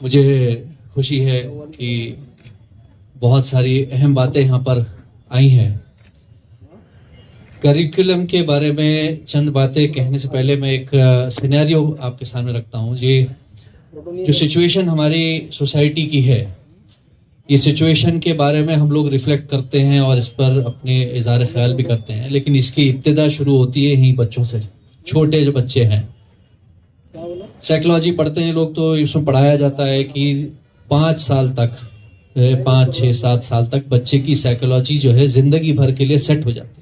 مجھے خوشی ہے کہ بہت ساری اہم باتیں یہاں پر آئی ہیں. کریکولم کے بارے میں چند باتیں کہنے سے پہلے میں ایک سینیریو آپ کے سامنے رکھتا ہوں. یہ جو سچویشن ہماری سوسائٹی کی ہے، یہ سچویشن کے بارے میں ہم لوگ ریفلیکٹ کرتے ہیں اور اس پر اپنے اظہار خیال بھی کرتے ہیں، لیکن اس کی ابتدا شروع ہوتی ہے یہیں بچوں سے. چھوٹے جو بچے ہیں، سائیکلوجی پڑھتے ہیں لوگ تو اس میں پڑھایا جاتا ہے کہ 5 سال تک، 5 6 7 سال تک بچے کی سائیکلوجی جو ہے زندگی بھر کے لیے سیٹ ہو جاتی ہے.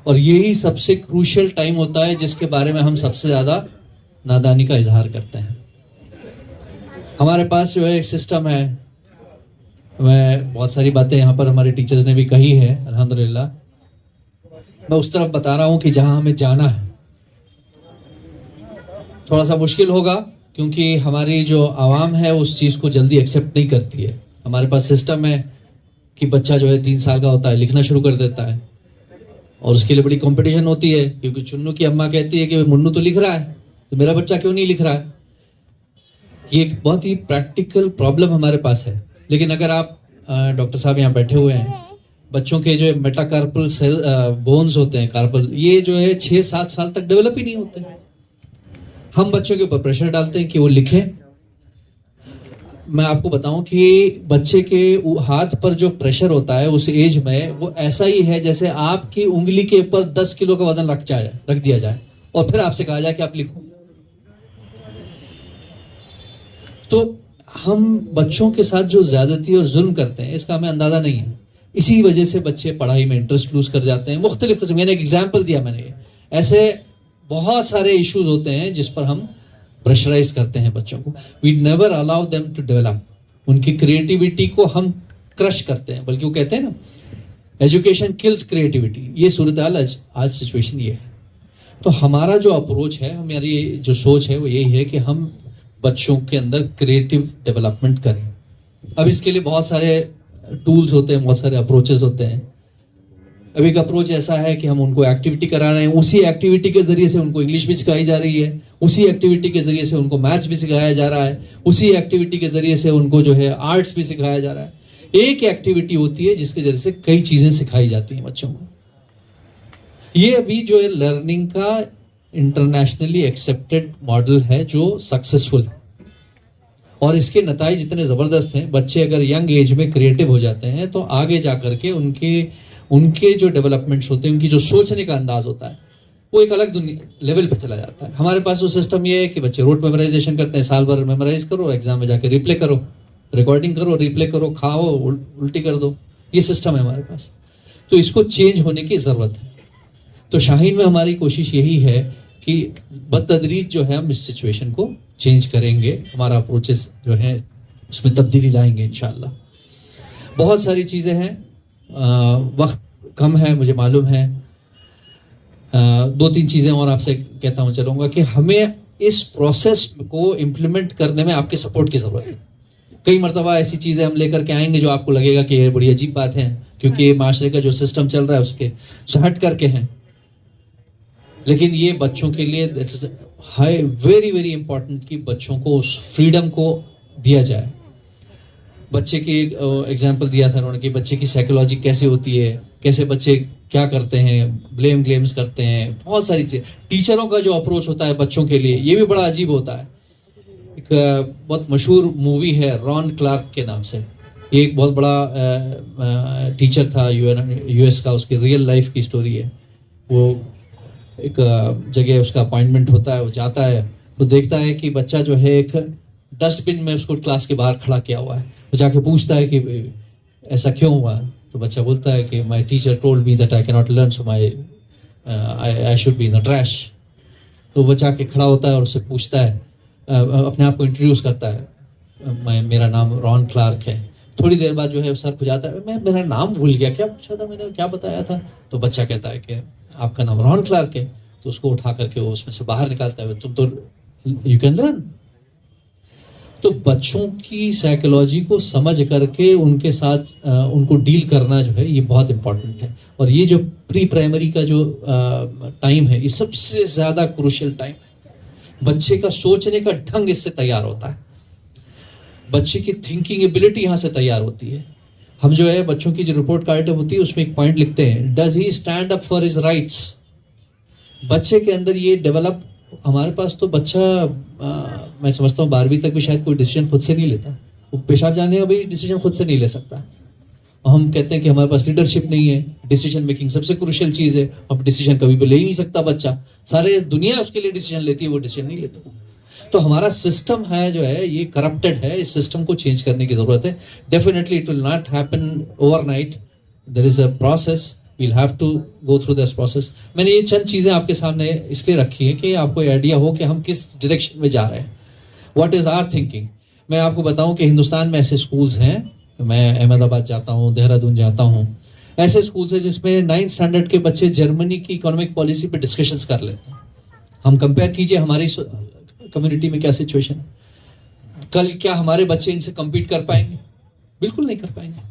اور یہی سب سے کروشل ٹائم ہوتا ہے جس کے بارے میں ہم سب سے زیادہ نادانی کا اظہار کرتے ہیں. ہمارے پاس جو ہے ایک سسٹم ہے، میں بہت ساری باتیں یہاں پر ہمارے ٹیچرز نے بھی کہی ہے الحمدللہ. میں اس طرف بتا رہا ہوں کہ جہاں ہمیں جانا ہے. تھوڑا سا مشکل ہوگا کیونکہ ہماری جو عوام ہے اس چیز کو جلدی ایکسیپٹ نہیں کرتی ہے. ہمارے پاس سسٹم ہے کہ بچہ جو ہے 3 سال کا ہوتا ہے لکھنا شروع کر دیتا ہے، اور اس کے لیے بڑی کمپٹیشن ہوتی ہے کیونکہ چنو کی اماں کہتی ہے کہ منو تو لکھ رہا ہے تو میرا بچہ کیوں نہیں لکھ رہا ہے. یہ ایک بہت ہی پریکٹیکل پرابلم ہمارے پاس ہے. لیکن اگر آپ ڈاکٹر صاحب یہاں بیٹھے ہوئے ہیں، بچوں کے جو میٹاکارپل سیل بونز ہوتے ہیں، کارپل، یہ جو ہے 6 7 سال تک ڈیولپ ہی نہیں ہوتے. ہم بچوں کے اوپر پریشر ڈالتے ہیں کہ وہ لکھیں. میں آپ کو بتاؤں کہ بچے کے ہاتھ پر جو پریشر ہوتا ہے اس ایج میں وہ ایسا ہی ہے جیسے آپ کی انگلی کے اوپر 10 کلو کا وزن رکھ دیا جائے اور پھر آپ سے کہا جائے کہ آپ لکھو. تو ہم بچوں کے ساتھ جو زیادتی اور ظلم کرتے ہیں اس کا ہمیں اندازہ نہیں ہے. اسی وجہ سے بچے پڑھائی میں انٹرسٹ لوز کر جاتے ہیں. مختلف قسم، میں نے ایک ایگزامپل دیا، میں نے ایسے بہت سارے ایشوز ہوتے ہیں جس پر ہم پریشرائز کرتے ہیں بچوں کو. We never allow them to develop. ان کی کریٹیوٹی کو ہم کرش کرتے ہیں، بلکہ وہ کہتے ہیں نا ایجوکیشن کلز کریٹیوٹی. یہ صورتحال آج سچویشن یہ ہے. تو ہمارا جو اپروچ ہے، ہماری جو سوچ ہے وہ یہی ہے کہ ہم بچوں کے اندر کریٹیو ڈیولپمنٹ کریں. اب اس کے لیے بہت سارے ٹولز ہوتے ہیں، بہت سارے اپروچز ہوتے ہیں. اب ایک اپروچ ایسا ہے کہ ہم ان کو ایکٹیویٹی کرا رہے ہیں، اسی ایکٹیویٹی کے ذریعے سے ان کو انگلش بھی سکھائی جا رہی ہے، اسی ایکٹیویٹی کے ذریعے سے ان کو میتھس بھی سکھایا جا رہا ہے، اسی ایکٹیویٹی کے ذریعے سے ان کو جو ہے آرٹس بھی سکھایا جا رہا ہے. ایک ایکٹیویٹی ہوتی ہے جس کے ذریعے سے کئی چیزیں سکھائی جاتی ہیں بچوں کو. یہ ابھی جو ہے لرننگ کا انٹرنیشنلی ایکسیپٹڈ ماڈل ہے جو سکسیسفل ہے، اور اس کے نتائج اتنے زبردست ہیں. بچے اگر ینگ ایج میں کریٹو ہو جاتے ہیں تو آگے جا کر کے ان کے جو ڈیولپمنٹس ہوتے ہیں، ان کی جو سوچنے کا انداز ہوتا ہے وہ ایک الگ لیول پہ چلا جاتا ہے. ہمارے پاس وہ سسٹم یہ ہے کہ بچے روٹ میمورائزیشن کرتے ہیں، سال بھر میمورائز کرو، ایگزام میں جا کے ریپلے کرو، ریکارڈنگ کرو، ریپلے کرو، کھاؤ، الٹی کر دو. یہ سسٹم ہے ہمارے پاس. تو اس کو چینج ہونے کی ضرورت ہے. تو شاہین میں ہماری کوشش یہی ہے کہ بتدریج جو ہے ہم اس سچویشن کو چینج کریں گے. ہمارا اپروچز جو ہے اس میں تبدیلی لائیں گے انشاءاللہ. بہت ساری چیزیں ہیں، وقت کم ہے مجھے معلوم ہے. 2-3 چیزیں اور آپ سے کہتا ہوں چلوں گا کہ ہمیں اس پروسیس کو امپلیمنٹ کرنے میں آپ کے سپورٹ کی ضرورت ہے. کئی مرتبہ ایسی چیزیں ہم لے کر کے آئیں گے جو آپ کو لگے گا کہ یہ بڑی عجیب بات ہے کیونکہ یہ معاشرے کا جو سسٹم چل رہا ہے اس کے ہٹ کر کے ہیں، لیکن یہ بچوں کے لیے ویری ویری امپورٹنٹ کہ بچوں کو اس فریڈم کو دیا جائے. بچے کی ایگزامپل دیا تھا انہوں نے کہ بچے کی سائیکلوجی کیسے ہوتی ہے، کیسے بچے کیا کرتے ہیں، بلیم گیمز کرتے ہیں، بہت ساری چیزیں. ٹیچروں کا جو اپروچ ہوتا ہے بچوں کے لیے یہ بھی بڑا عجیب ہوتا ہے. ایک بہت مشہور مووی ہے ران کلارک کے نام سے. یہ ایک بہت بڑا ٹیچر تھا یو ایس کا، اس کی ریئل لائف کی اسٹوری ہے. وہ ایک جگہ اس کا اپوائنٹمنٹ ہوتا ہے، وہ جاتا ہے، وہ دیکھتا ہے کہ بچہ جو ہے ایک ڈسٹ بن میں اس کو کلاس کے باہر کھڑا کیا ہوا ہے. وہ جا کے پوچھتا ہے کہ ایسا کیوں ہوا؟ تو بچہ بولتا ہے کہ my teacher told me that I can not learn so I should be in the trash. تو وہ جا کے کھڑا ہوتا ہے اور اس سے پوچھتا ہے، اپنے آپ کو انٹروڈیوس کرتا ہے، میرا نام ران کلارک ہے. تھوڑی دیر بعد جو ہے سر کھجاتا ہے، میرا نام بھول گیا، کیا پوچھا تھا میں نے، کیا بتایا تھا؟ تو بچہ کہتا ہے کہ آپ کا نام رون کلارک ہے تو اس کو اٹھا کر کے وہ اس میں سے باہر نکالتا ہے, تم تو یو کین لرن. تو بچوں کی سائیکولوجی کو سمجھ کر کے ان کے ساتھ ان کو ڈیل کرنا جو ہے یہ بہت امپورٹنٹ ہے. اور یہ جو پری پرائمری کا جو ٹائم ہے یہ سب سے زیادہ کروشل ٹائم ہے. بچے کا سوچنے کا ڈھنگ اس سے تیار ہوتا ہے, بچے کی تھنکنگ ایبلٹی یہاں سے تیار ہوتی ہے. ہم جو ہے بچوں کی جو رپورٹ کارڈ ہوتی ہے اس میں ایک پوائنٹ لکھتے ہیں, does he stand up for his rights. بچے کے اندر یہ ڈیولپ, ہمارے پاس تو بچہ میں سمجھتا ہوں 12ویں تک بھی شاید کوئی ڈیسیجن خود سے نہیں لیتا, وہ پیشاب جانے کا بھی ڈیسیجن خود سے نہیں لے سکتا. اور ہم کہتے ہیں کہ ہمارے پاس لیڈرشپ نہیں ہے, ڈیسیجن میکنگ سب سے کروشل چیز ہے, اب ڈیسیجن کبھی بھی لے ہی نہیں سکتا بچہ, سارے دنیا اس کے لیے ڈیسیجن لیتی ہے, وہ ڈیسیجن نہیں لیتا. تو ہمارا سسٹم ہے جو ہے یہ کرپٹڈ ہے, اس سسٹم کو چینج کرنے کی ضرورت ہے. Definitely it will not happen overnight, there is a process, we'll have to go through this process. میں نے یہ چند چیزیں آپ کے سامنے اس لیے رکھی ہیں کہ آپ کو آئیڈیا ہو کہ ہم کس ڈائریکشن میں جا رہے ہیں, واٹ از آر تھنکنگ. میں آپ کو بتاؤں کہ ہندوستان میں ایسے اسکولس ہیں, میں احمد آباد جاتا ہوں, دہرادون جاتا ہوں, ایسے اسکولس ہیں جس میں 9th اسٹینڈرڈ کے بچے جرمنی کی اکنامک پالیسی پہ ڈسکشنز کر لیتے ہیں. ہم کمپیئر کیجئے ہماری کمیونٹی میں کیا سچویشن ہے. کل کیا ہمارے بچے ان سے کمپیٹ کر پائیں گے؟ بالکل نہیں کر پائیں گے.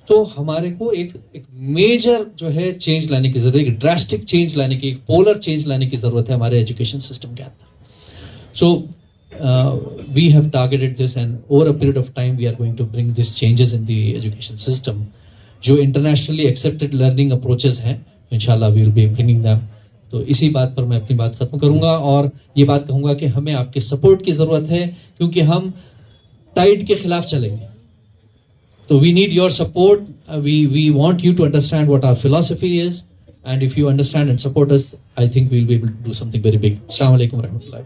تو ہمارے کو ایک میجر جو ہے چینج لانے کی ضرورت ہے, ایک ڈراسٹک چینج لانے کی, ایک پولر چینج لانے کی ضرورت ہے ہمارے ایجوکیشن سسٹم کے اندر. سو we have targeted this and over a period of time we are going to bring these changes in the education system. جو internationally accepted learning approaches ہیں inshallah we will be bringing them. تو اسی بات پر میں اپنی بات ختم کروں گا اور یہ بات کہوں گا کہ ہمیں آپ کے سپورٹ کی ضرورت ہے کیونکہ ہم ٹائڈ کے خلاف چلیں گے. تو we need your support. We want you to understand what our philosophy is and if you understand and support us I think we will be able to do something very big. Assalamu alaikum warahmatullahi.